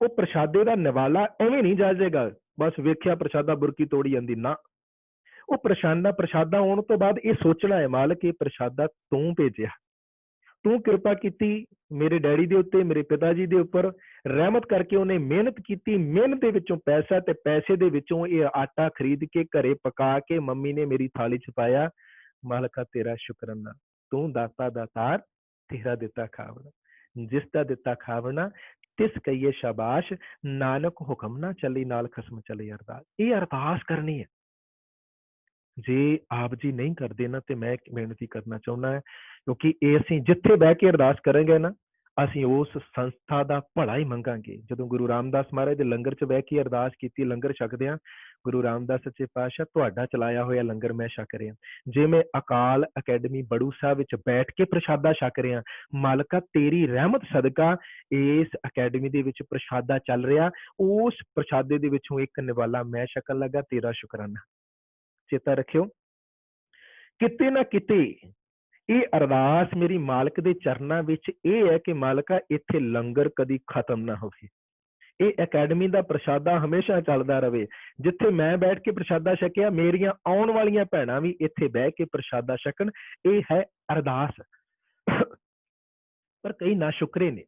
ਉਹ ਪ੍ਰਸ਼ਾਦੇ ਦਾ ਨਿਵਾਲਾ ਐਵੇਂ ਨਹੀਂ ਜਾਜੇਗਾ, ਬਸ ਵੇਖਿਆ ਪ੍ਰਸ਼ਾਦਾ ਬੁਰਕੀ ਤੋੜੀ ਜਾਂਦੀ ਨਾ। ਉਹ ਪ੍ਰਸ਼ਾਦਾ ਆਉਣ ਤੋਂ ਬਾਅਦ ਇਹ ਸੋਚਣਾ ਹੈ, ਮਾਲਕ, ਇਹ ਪ੍ਰਸ਼ਾਦਾ ਤੂੰ ਭੇਜਿਆ, ਤੂੰ ਕਿਰਪਾ ਕੀਤੀ ਮੇਰੇ ਡੈਡੀ ਦੇ ਉੱਤੇ, ਮੇਰੇ ਪਿਤਾ ਜੀ ਦੇ ਉੱਪਰ, ਰਹਿਮਤ ਕਰਕੇ ਉਹਨੇ ਮਿਹਨਤ ਕੀਤੀ, ਮਿਹਨਤ ਦੇ ਵਿੱਚੋਂ ਪੈਸਾ, ਤੇ ਪੈਸੇ ਦੇ ਵਿੱਚੋਂ ਇਹ ਆਟਾ ਖਰੀਦ ਕੇ ਘਰੇ ਪਕਾ ਕੇ ਮੰਮੀ ਨੇ ਮੇਰੀ ਥਾਲੀ ਚ ਪਾਇਆ। ਮਾਲਕਾ ਤੇਰਾ ਸ਼ੁਕਰਾਨਾ, ਤੂੰ ਦਾਤਾ ਦਾਤਾਰ, ਤੇਰਾ ਦਿੱਤਾ ਖਾਵਣਾ, ਜਿਸ ਦਾ ਦਿੱਤਾ ਖਾਵਣਾ ਤਿਸ ਕਹੀਏ ਸ਼ਾਬਾਸ਼, ਨਾਨਕ ਹੁਕਮ ਨਾ ਚੱਲੀ, ਨਾਲ ਖਸਮ ਚੱਲੇ ਅਰਦਾਸ। ਇਹ ਅਰਦਾਸ ਕਰਨੀ ਹੈ। ਜੇ ਆਪ ਜੀ ਨਹੀਂ ਕਰਦੇ ਨਾ, ਤੇ ਮੈਂ ਬੇਨਤੀ ਕਰਨਾ ਚਾਹੁੰਦਾ ਹਾਂ, ਕਿਉਂਕਿ ਇਹ ਅਸੀਂ ਜਿੱਥੇ ਬਹਿ ਕੇ ਅਰਦਾਸ ਕਰਾਂਗੇ ਨਾ, ਅਸੀਂ ਉਸ ਸੰਸਥਾ ਦਾ ਭਲਾ ਹੀ ਮੰਗਾਂਗੇ। ਜਦੋਂ ਗੁਰੂ ਰਾਮਦਾਸ ਮਹਾਰਾਜ ਦੇ ਲੰਗਰ ਚ ਬਹਿ ਕੇ ਅਰਦਾਸ ਕੀਤੀ, ਲੰਗਰ ਛਕਦੇ ਹਾਂ, ਗੁਰੂ ਰਾਮਦਾਸ ਸੱਚੇ ਪਾਤਸ਼ਾਹ ਤੁਹਾਡਾ ਚਲਾਇਆ ਹੋਇਆ ਲੰਗਰ ਮੈਂ ਛਕ ਰਿਹਾ। ਜੇ ਮੈਂ ਅਕਾਲ ਅਕੈਡਮੀ ਬੜੂ ਸਾਹਿਬ ਵਿੱਚ ਬੈਠ ਕੇ ਪ੍ਰਸ਼ਾਦਾ ਛਕ ਰਿਹਾ, ਮਾਲਕਾ ਤੇਰੀ ਰਹਿਮਤ ਸਦਕਾ ਇਸ ਅਕੈਡਮੀ ਦੇ ਵਿੱਚ ਪ੍ਰਸ਼ਾਦਾ ਚੱਲ ਰਿਹਾ, ਉਸ ਪ੍ਰਸ਼ਾਦੇ ਦੇ ਵਿੱਚੋਂ ਇੱਕ ਨਿਵਾਲਾ ਮੈਂ ਛਕਣ ਲੱਗਾ, ਤੇਰਾ ਸ਼ੁਕਰਾਨਾ। ਚੇਤਾ ਰੱਖਿਓ, ਕਿਤੇ ਨਾ ਕਿਤੇ ਇਹ ਅਰਦਾਸ ਮੇਰੀ ਮਾਲਕ ਦੇ ਚਰਨਾਂ ਵਿੱਚ ਇਹ ਹੈ ਕਿ ਮਾਲਕਾ ਇੱਥੇ ਲੰਗਰ ਕਦੀ ਖਤਮ ਨਾ ਹੋਵੇ, ਇਹ ਅਕੈਡਮੀ ਦਾ ਪ੍ਰਸ਼ਾਦਾ ਹਮੇਸ਼ਾ ਚੱਲਦਾ ਰਹੇ। ਜਿੱਥੇ ਮੈਂ ਬੈਠ ਕੇ ਪ੍ਰਸ਼ਾਦਾ ਛਕਿਆ, ਮੇਰੀਆਂ ਆਉਣ ਵਾਲੀਆਂ ਭੈਣਾਂ ਵੀ ਇੱਥੇ ਬਹਿ ਕੇ ਪ੍ਰਸ਼ਾਦਾ ਛਕਣ, ਇਹ ਹੈ ਅਰਦਾਸ। ਪਰ ਕਈ ਨਾ ਸ਼ੁਕਰੇ ਨੇ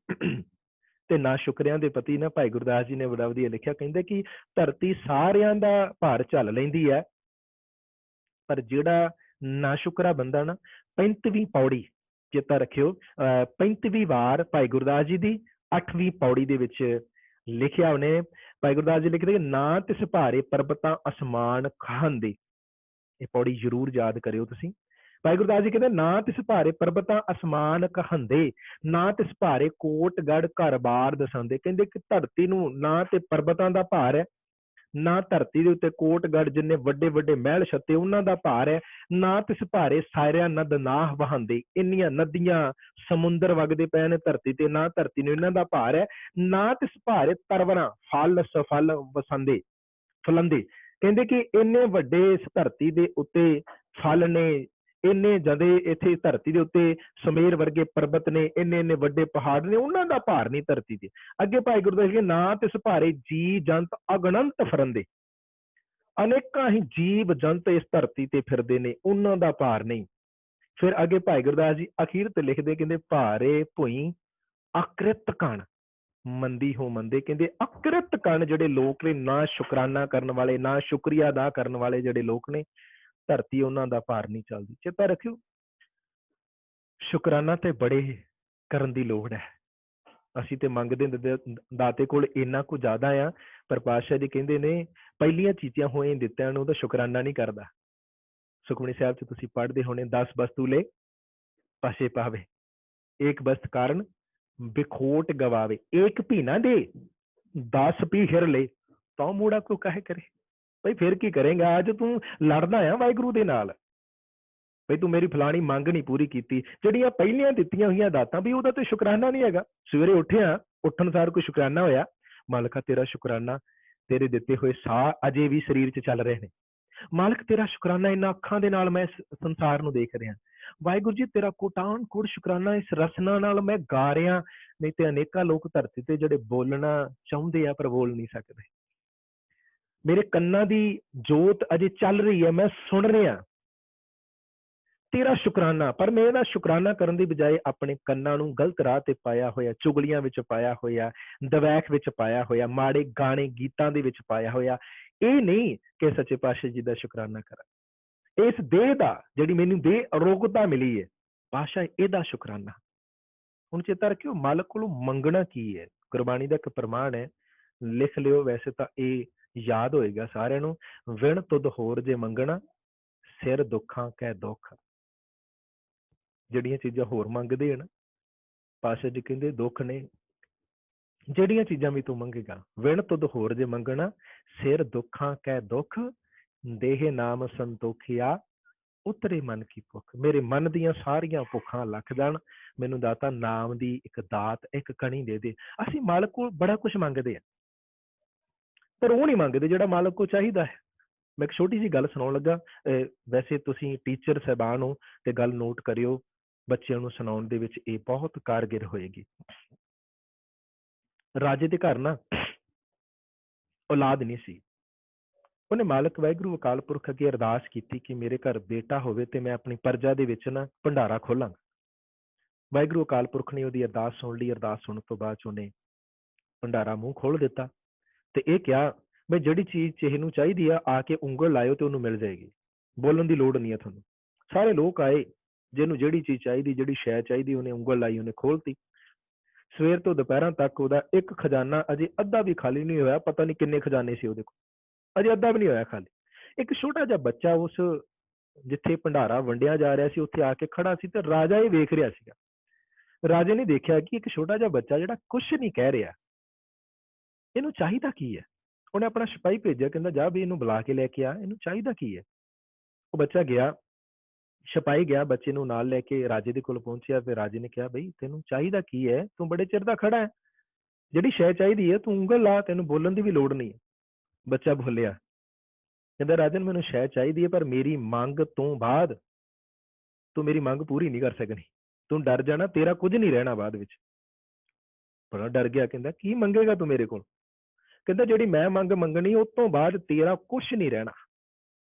ਤੇ ਨਾ ਸ਼ੁਕਰਿਆਂ ਦੇ ਪਤੀ ਨਾ ਭਾਈ ਗੁਰਦਾਸ ਜੀ ਨੇ ਬੜਾ ਵਧੀਆ ਲਿਖਿਆ, ਕਹਿੰਦੇ ਕਿ ਧਰਤੀ ਸਾਰਿਆਂ ਦਾ ਭਾਰ ਝੱਲ ਲੈਂਦੀ ਹੈ, ਪਰ ਜਿਹੜਾ ਨਾ ਸ਼ੁਕਰਾ ਬੰਦਾ ਨਾ, 35ਵੀਂ ਪੌੜੀ ਚੇਤਾ ਰੱਖਿਓ, 35ਵੀਂ ਵਾਰ ਭਾਈ ਗੁਰਦਾਸ ਜੀ ਦੀ 8ਵੀਂ ਪੌੜੀ ਦੇ ਵਿੱਚ ਲਿਖਿਆ ਉਹਨੇ, ਭਾਈ ਗੁਰਦਾਸ ਜੀ ਲਿਖਦੇ, ਨਾ ਤਿਸ ਭਾਰੇ ਪਰਬਤਾਂ ਅਸਮਾਨ ਖਾਂਦੇ। ਇਹ ਪੌੜੀ ਜ਼ਰੂਰ ਯਾਦ ਕਰਿਓ ਤੁਸੀਂ। ਭਾਈ ਗੁਰਦਾਸ ਜੀ ਕਹਿੰਦੇ, ਨਾ ਤਿਸ ਭਾਰੇ ਪਰਬਤਾਂ ਅਸਮਾਨ ਕਹੰਦੇ, ਨਾ ਤਿਸ ਭਾਰੇ ਕੋਟ ਗੜ ਘਰ ਬਾਰ ਦਸਾਂਦੇ। ਕਹਿੰਦੇ ਕਿ ਧਰਤੀ ਨੂੰ ਨਾ ਤੇ ਪਰਬਤਾਂ ਦਾ ਭਾਰ ਹੈ, ਨਾ ਧਰਤੀ ਦੇ ਉੱਤੇ ਕੋਟਗੜ ਜਿੰਨੇ ਵੱਡੇ ਵੱਡੇ ਮਹਿਲ ਛੱਤੇ ਉਹਨਾਂ ਦਾ ਭਾਰ ਹੈ, ਨਾ ਤਿਸ ਭਾਰੇ ਸਾਰਿਆਂ ਨਦ ਨਾਹ ਵਹਾਂਦੇ। ਇੰਨੀਆਂ ਨਦੀਆਂ ਸਮੁੰਦਰ ਵਗਦੇ ਪਏ ਨੇ ਧਰਤੀ ਤੇ, ਨਾ ਧਰਤੀ ਨੂੰ ਇਹਨਾਂ ਦਾ ਭਾਰ ਹੈ, ਨਾ ਤਿਸ ਭਾਰੇ ਤਰਵਰਾਂ ਫਲ ਸਫਲ ਵਸੰਦੇ ਫਲੰਦੇ। ਕਹਿੰਦੇ ਕਿ ਇੰਨੇ ਵੱਡੇ ਇਸ ਧਰਤੀ ਦੇ ਉੱਤੇ ਫਲ ਨੇ, ਇੰਨੇ ਜਦੇ ਇੱਥੇ ਧਰਤੀ ਦੇ ਉੱਤੇ ਸਮੇਰ ਵਰਗੇ ਪਰਬਤ ਨੇ, ਇੰਨੇ ਇੰਨੇ ਵੱਡੇ ਪਹਾੜ ਨੇ, ਉਹਨਾਂ ਦਾ ਭਾਰ ਨਹੀਂ ਧਰਤੀ ਤੇ। ਅੱਗੇ ਭਾਈ ਗੁਰਦਾਸ ਜੀ, ਨਾ ਤਿਸ ਭਾਰੇ ਜੀ ਜੰਤ ਅਗਣੰਤ ਫਿਰੰਦੇ। ਅਨੇਕਾਂ ਹੀ ਜੀਵ ਜੰਤ ਇਸ ਧਰਤੀ ਤੇ ਫਿਰਦੇ ਨੇ, ਉਹਨਾਂ ਦਾ ਭਾਰ ਨਹੀਂ। ਫਿਰ ਅੱਗੇ ਭਾਈ ਗੁਰਦਾਸ ਜੀ ਅਖੀਰ ਤੇ ਲਿਖਦੇ, ਕਹਿੰਦੇ ਭਾਰੇ ਭੁਈ ਅਕ੍ਰਿਤ ਕਣ ਮੰਦੀ ਹੋ ਮੰਦੇ। ਕਹਿੰਦੇ ਅਕ੍ਰਿਤ ਕਣ ਜਿਹੜੇ ਲੋਕ ਨੇ, ਨਾ ਸ਼ੁਕਰਾਨਾ ਕਰਨ ਵਾਲੇ, ਨਾ ਸ਼ੁਕਰੀਆ ਅਦਾ ਕਰਨ ਵਾਲੇ ਜਿਹੜੇ ਲੋਕ ਨੇ, ਧਰਤੀ ਉਹਨਾਂ ਦਾ ਭਾਰ ਨਹੀਂ ਚੱਲਦੀ। ਚੇਤਾ ਰੱਖਿਓ, ਸ਼ੁਕਰਾਨਾ ਤੇ ਬੜੇ ਕਰਨ ਦੀ ਲੋੜ ਹੈ। ਅਸੀਂ ਤੇ ਮੰਗਦੇ ਦਾਤੇ ਕੋਲ ਇੰਨਾ ਕੁ ਜ਼ਿਆਦਾ ਆ, ਪਰ ਪਾਤਸ਼ਾਹ ਜੀ ਕਹਿੰਦੇ ਨੇ ਪਹਿਲੀਆਂ ਚੀਜ਼ਾਂ ਹੋਏ ਦਿੱਤਿਆਂ ਨੂੰ ਤਾਂ ਸ਼ੁਕਰਾਨਾ ਨਹੀਂ ਕਰਦਾ। ਸੁਖਮਨੀ ਸਾਹਿਬ ਚ ਤੁਸੀਂ ਪੜ੍ਹਦੇ ਹੋਣੇ, 10 ਵਸਤੂ ਲੈ ਪਾਸੇ ਪਾਵੇ, ਏਕ ਵਸਤ ਕਾਰਨ ਬਿਖੋਟ ਗਵਾਵੇ, ਏਕ ਭੀ ਨਾ ਦੇ 10 ਭੀ ਹਿਰ ਲੈ, ਤਾਂ ਮੂੜਾ ਕੋ ਕਾਹੇ ਕਰੇ। ਬਈ ਫਿਰ ਕੀ ਕਰੇਗਾ? ਅੱਜ ਤੂੰ ਲੜਦਾ ਆ ਵਾਹਿਗੁਰੂ ਦੇ ਨਾਲ, ਬਈ ਤੂੰ ਮੇਰੀ ਫਲਾਣੀ ਮੰਗ ਨਹੀਂ ਪੂਰੀ ਕੀਤੀ, ਜਿਹੜੀਆਂ ਪਹਿਲੀਆਂ ਦਿੱਤੀਆਂ ਹੋਈਆਂ ਦਾਤਾਂ ਵੀ ਉਹਦਾ ਤੇ ਸ਼ੁਕਰਾਨਾ ਨਹੀਂ ਹੈਗਾ। ਸਵੇਰੇ ਉੱਠਿਆ, ਉੱਠਣ ਸਾਰ ਕੋਈ ਸ਼ੁਕਰਾਨਾ ਹੋਇਆ, ਮਾਲਕਾ ਤੇਰਾ ਸ਼ੁਕਰਾਨਾ, ਤੇਰੇ ਦਿੱਤੇ ਹੋਏ ਸਾਹ ਅਜੇ ਵੀ ਸਰੀਰ 'ਚ ਚੱਲ ਰਹੇ ਨੇ। ਮਾਲਕ ਤੇਰਾ ਸ਼ੁਕਰਾਨਾ, ਇਹਨਾਂ ਅੱਖਾਂ ਦੇ ਨਾਲ ਮੈਂ ਸੰਸਾਰ ਨੂੰ ਦੇਖ ਰਿਹਾ। ਵਾਹਿਗੁਰੂ ਜੀ ਤੇਰਾ ਕੋਟਾਨ ਕੋਟ ਸ਼ੁਕਰਾਨਾ, ਇਸ ਰਸਨਾ ਨਾਲ ਮੈਂ ਗਾ ਰਿਹਾ। ਨਹੀਂ ਤੇ ਅਨੇਕਾਂ ਲੋਕ ਧਰਤੀ ਤੇ ਜਿਹੜੇ ਬੋਲਣਾ ਚਾਹੁੰਦੇ ਆ ਪਰ ਬੋਲ ਨਹੀਂ ਸਕਦੇ। ਮੇਰੇ ਕੰਨਾਂ ਦੀ ਜੋਤ ਅਜੇ ਚੱਲ ਰਹੀ ਹੈ, ਮੈਂ ਸੁਣ ਰਿਹਾ ਤੇਰਾ ਸ਼ੁਕਰਾਨਾ। ਪਰ ਮੈਂ ਇਹਦਾ ਸ਼ੁਕਰਾਨਾ ਕਰਨ ਦੀ ਬਜਾਏ ਆਪਣੇ ਕੰਨਾਂ ਨੂੰ ਗਲਤ ਰਾਹ ਤੇ ਪਾਇਆ ਹੋਇਆ, ਚੁਗਲੀਆਂ ਵਿੱਚ ਪਾਇਆ ਹੋਇਆ, ਦਵੈਖ ਵਿੱਚ ਪਾਇਆ ਹੋਇਆ, ਮਾੜੇ ਗਾਣੇ ਗੀਤਾਂ ਦੇ ਵਿੱਚ ਪਾਇਆ ਹੋਇਆ। ਇਹ ਨਹੀਂ ਕਿ ਸੱਚੇ ਪਾਤਸ਼ਾਹ ਜੀ ਦਾ ਸ਼ੁਕਰਾਨਾ ਕਰਾਂ। ਇਸ ਦੇਹ ਦਾ, ਜਿਹੜੀ ਮੈਨੂੰ ਦੇਹ ਅਰੋਗਤਾ ਮਿਲੀ ਹੈ, ਪਾਤਸ਼ਾਹ ਇਹਦਾ ਸ਼ੁਕਰਾਨਾ। ਹੁਣ ਚੇਤਾ ਰੱਖਿਓ, ਮਾਲਕ ਕੋਲੋਂ ਮੰਗਣਾ ਕੀ ਹੈ? ਗੁਰਬਾਣੀ ਦਾ ਇੱਕ ਪ੍ਰਮਾਣ ਹੈ, ਲਿਖ ਲਿਓ, ਵੈਸੇ ਤਾਂ ਇਹ ਯਾਦ ਹੋਏਗਾ ਸਾਰਿਆਂ ਨੂੰ, ਵਿਣ ਤੁਧ ਹੋਰ ਜੇ ਮੰਗਣਾ, ਸਿਰ ਦੁੱਖਾਂ ਕੈ ਦੁੱਖ। ਜਿਹੜੀਆਂ ਚੀਜ਼ਾਂ ਹੋਰ ਮੰਗਦੇ ਹਨ, ਪਾਤਸ਼ਾਹ ਜੀ ਕਹਿੰਦੇ ਦੁੱਖ ਨੇ। ਜਿਹੜੀਆਂ ਚੀਜ਼ਾਂ ਵੀ ਤੂੰ ਮੰਗੇਗਾ, ਵਿਣ ਤੁਧ ਹੋਰ ਜੇ ਮੰਗਣਾ, ਸਿਰ ਦੁੱਖਾਂ ਕੈ ਦੁੱਖ, ਦੇਹ ਨਾਮ ਸੰਤੋਖਿਆ, ਉਤਰੇ ਮਨ ਕੀ ਭੁੱਖ। ਮੇਰੇ ਮਨ ਦੀਆਂ ਸਾਰੀਆਂ ਭੁੱਖਾਂ ਲੱਖ ਜਾਣ, ਮੈਨੂੰ ਦਾਤਾ ਨਾਮ ਦੀ ਇੱਕ ਦਾਤ, ਇੱਕ ਕਣੀ ਦੇ ਦੇ। ਅਸੀਂ ਮਾਲਕ ਕੋਲ ਬੜਾ ਕੁਝ ਮੰਗਦੇ ਆ, ਪਰ ਉਹ ਨਹੀਂ ਮੰਗਦੇ ਜਿਹੜਾ ਮਾਲਕ ਕੋਲ ਚਾਹੀਦਾ ਹੈ। ਮੈਂ ਇੱਕ ਛੋਟੀ ਜਿਹੀ ਗੱਲ ਸੁਣਾਉਣ ਲੱਗਾ, ਵੈਸੇ ਤੁਸੀਂ ਟੀਚਰ ਸਾਹਿਬਾਨ ਹੋ ਤੇ ਗੱਲ ਨੋਟ ਕਰਿਓ, ਬੱਚਿਆਂ ਨੂੰ ਸੁਣਾਉਣ ਦੇ ਵਿੱਚ ਇਹ ਬਹੁਤ ਕਾਰਗਰ ਹੋਏਗੀ। ਰਾਜੇ ਦੇ ਘਰ ਨਾ ਔਲਾਦ ਨਹੀਂ ਸੀ। ਉਹਨੇ ਮਾਲਕ ਵਾਹਿਗੁਰੂ ਅਕਾਲ ਪੁਰਖ ਅੱਗੇ ਅਰਦਾਸ ਕੀਤੀ ਕਿ ਮੇਰੇ ਘਰ ਬੇਟਾ ਹੋਵੇ ਤੇ ਮੈਂ ਆਪਣੀ ਪ੍ਰਜਾ ਦੇ ਵਿੱਚ ਨਾ ਭੰਡਾਰਾ ਖੋਲਾਂਗਾ। ਵਾਹਿਗੁਰੂ ਅਕਾਲ ਪੁਰਖ ਨੇ ਉਹਦੀ ਅਰਦਾਸ ਸੁਣ ਲਈ। ਅਰਦਾਸ ਸੁਣਨ ਤੋਂ ਬਾਅਦ ਉਹਨੇ ਭੰਡਾਰਾ ਮੂੰਹ ਖੋਲ ਦਿੱਤਾ ਤੇ ਇਹ ਕਿਹਾ, ਮੈਂ ਜਿਹੜੀ ਚੀਜ਼ ਚਾਹੇ ਨੂੰ ਚਾਹੀਦੀ ਆ ਕੇ ਉਂਗਲ ਲਾਇਓ ਤੇ ਉਹਨੂੰ ਮਿਲ ਜਾਏਗੀ, ਬੋਲਣ ਦੀ ਲੋੜ ਨਹੀਂ ਹੈ ਤੁਹਾਨੂੰ। ਸਾਰੇ ਲੋਕ ਆਏ, ਜਿਹਨੂੰ ਜਿਹੜੀ ਚੀਜ਼ ਚਾਹੀਦੀ, ਜਿਹੜੀ ਸ਼ੈ ਚਾਹੀਦੀ, ਉਹਨੇ ਉਂਗਲ ਲਾਈ, ਉਹਨੇ ਖੋਲਤੀ। ਸਵੇਰ ਤੋਂ ਦੁਪਹਿਰਾਂ ਤੱਕ ਉਹਦਾ ਇੱਕ ਖਜ਼ਾਨਾ ਅਜੇ ਅੱਧਾ ਵੀ ਖਾਲੀ ਨਹੀਂ ਹੋਇਆ। ਪਤਾ ਨਹੀਂ ਕਿੰਨੇ ਖਜ਼ਾਨੇ ਸੀ ਉਹਦੇ ਕੋਲ, ਅਜੇ ਅੱਧਾ ਵੀ ਨਹੀਂ ਹੋਇਆ ਖਾਲੀ। ਇੱਕ ਛੋਟਾ ਜਿਹਾ ਬੱਚਾ ਉਸ ਜਿੱਥੇ ਭੰਡਾਰਾ ਵੰਡਿਆ ਜਾ ਰਿਹਾ ਸੀ ਉੱਥੇ ਆ ਕੇ ਖੜਾ ਸੀ ਤੇ ਰਾਜਾ ਇਹ ਵੇਖ ਰਿਹਾ ਸੀਗਾ। ਰਾਜੇ ਨੇ ਦੇਖਿਆ ਕਿ ਇੱਕ ਛੋਟਾ ਜਿਹਾ ਬੱਚਾ ਜਿਹੜਾ ਕੁਛ ਨਹੀਂ ਕਹਿ ਰਿਹਾ, ਇਹਨੂੰ ਚਾਹੀਦਾ ਕੀ ਹੈ? ਉਹਨੇ ਆਪਣਾ ਸਿਪਾਹੀ ਭੇਜਿਆ, ਕਹਿੰਦਾ ਜਾ ਵੀ ਇਹਨੂੰ ਬੁਲਾ ਕੇ ਲੈ ਕੇ ਆ, ਇਹਨੂੰ ਚਾਹੀਦਾ ਕੀ ਹੈ। ਉਹ ਬੱਚਾ ਗਿਆ, ਸਿਪਾਹੀ ਗਿਆ, ਬੱਚੇ ਨੂੰ ਨਾਲ ਲੈ ਕੇ ਰਾਜੇ ਦੇ ਕੋਲ ਪਹੁੰਚਿਆ। ਫਿਰ ਰਾਜੇ ਨੇ ਕਿਹਾ, ਬਈ ਤੈਨੂੰ ਚਾਹੀਦਾ ਕੀ ਹੈ, ਤੂੰ ਬੜੇ ਚਿਰ ਦਾ ਖੜਾ ਹੈ, ਜਿਹੜੀ ਸ਼ੈ ਚਾਹੀਦੀ ਹੈ ਤੂੰ ਉਂਗਲ ਲਾ, ਤੈਨੂੰ ਬੋਲਣ ਦੀ ਵੀ ਲੋੜ ਨਹੀਂ। ਬੱਚਾ ਬੋਲਿਆ, ਕਹਿੰਦਾ ਰਾਜਨ ਮੈਨੂੰ ਸ਼ੈ ਚਾਹੀਦੀ ਹੈ, ਪਰ ਮੇਰੀ ਮੰਗ ਤੋਂ ਬਾਅਦ ਤੂੰ ਮੇਰੀ ਮੰਗ ਪੂਰੀ ਨਹੀਂ ਕਰ ਸਕਣੀ, ਤੂੰ ਡਰ ਜਾਣਾ, ਤੇਰਾ ਕੁਝ ਨਹੀਂ ਰਹਿਣਾ ਬਾਅਦ ਵਿੱਚ। ਬੜਾ ਡਰ ਗਿਆ, ਕਹਿੰਦਾ ਕੀ ਮੰਗੇਗਾ ਤੂੰ ਮੇਰੇ ਕੋਲ। ਕਹਿੰਦਾ ਜਿਹੜੀ ਮੈਂ ਮੰਗ ਮੰਗਣੀ ਉਸ ਤੋਂ ਬਾਅਦ ਤੇਰਾ ਕੁਝ ਨਹੀਂ ਰਹਿਣਾ।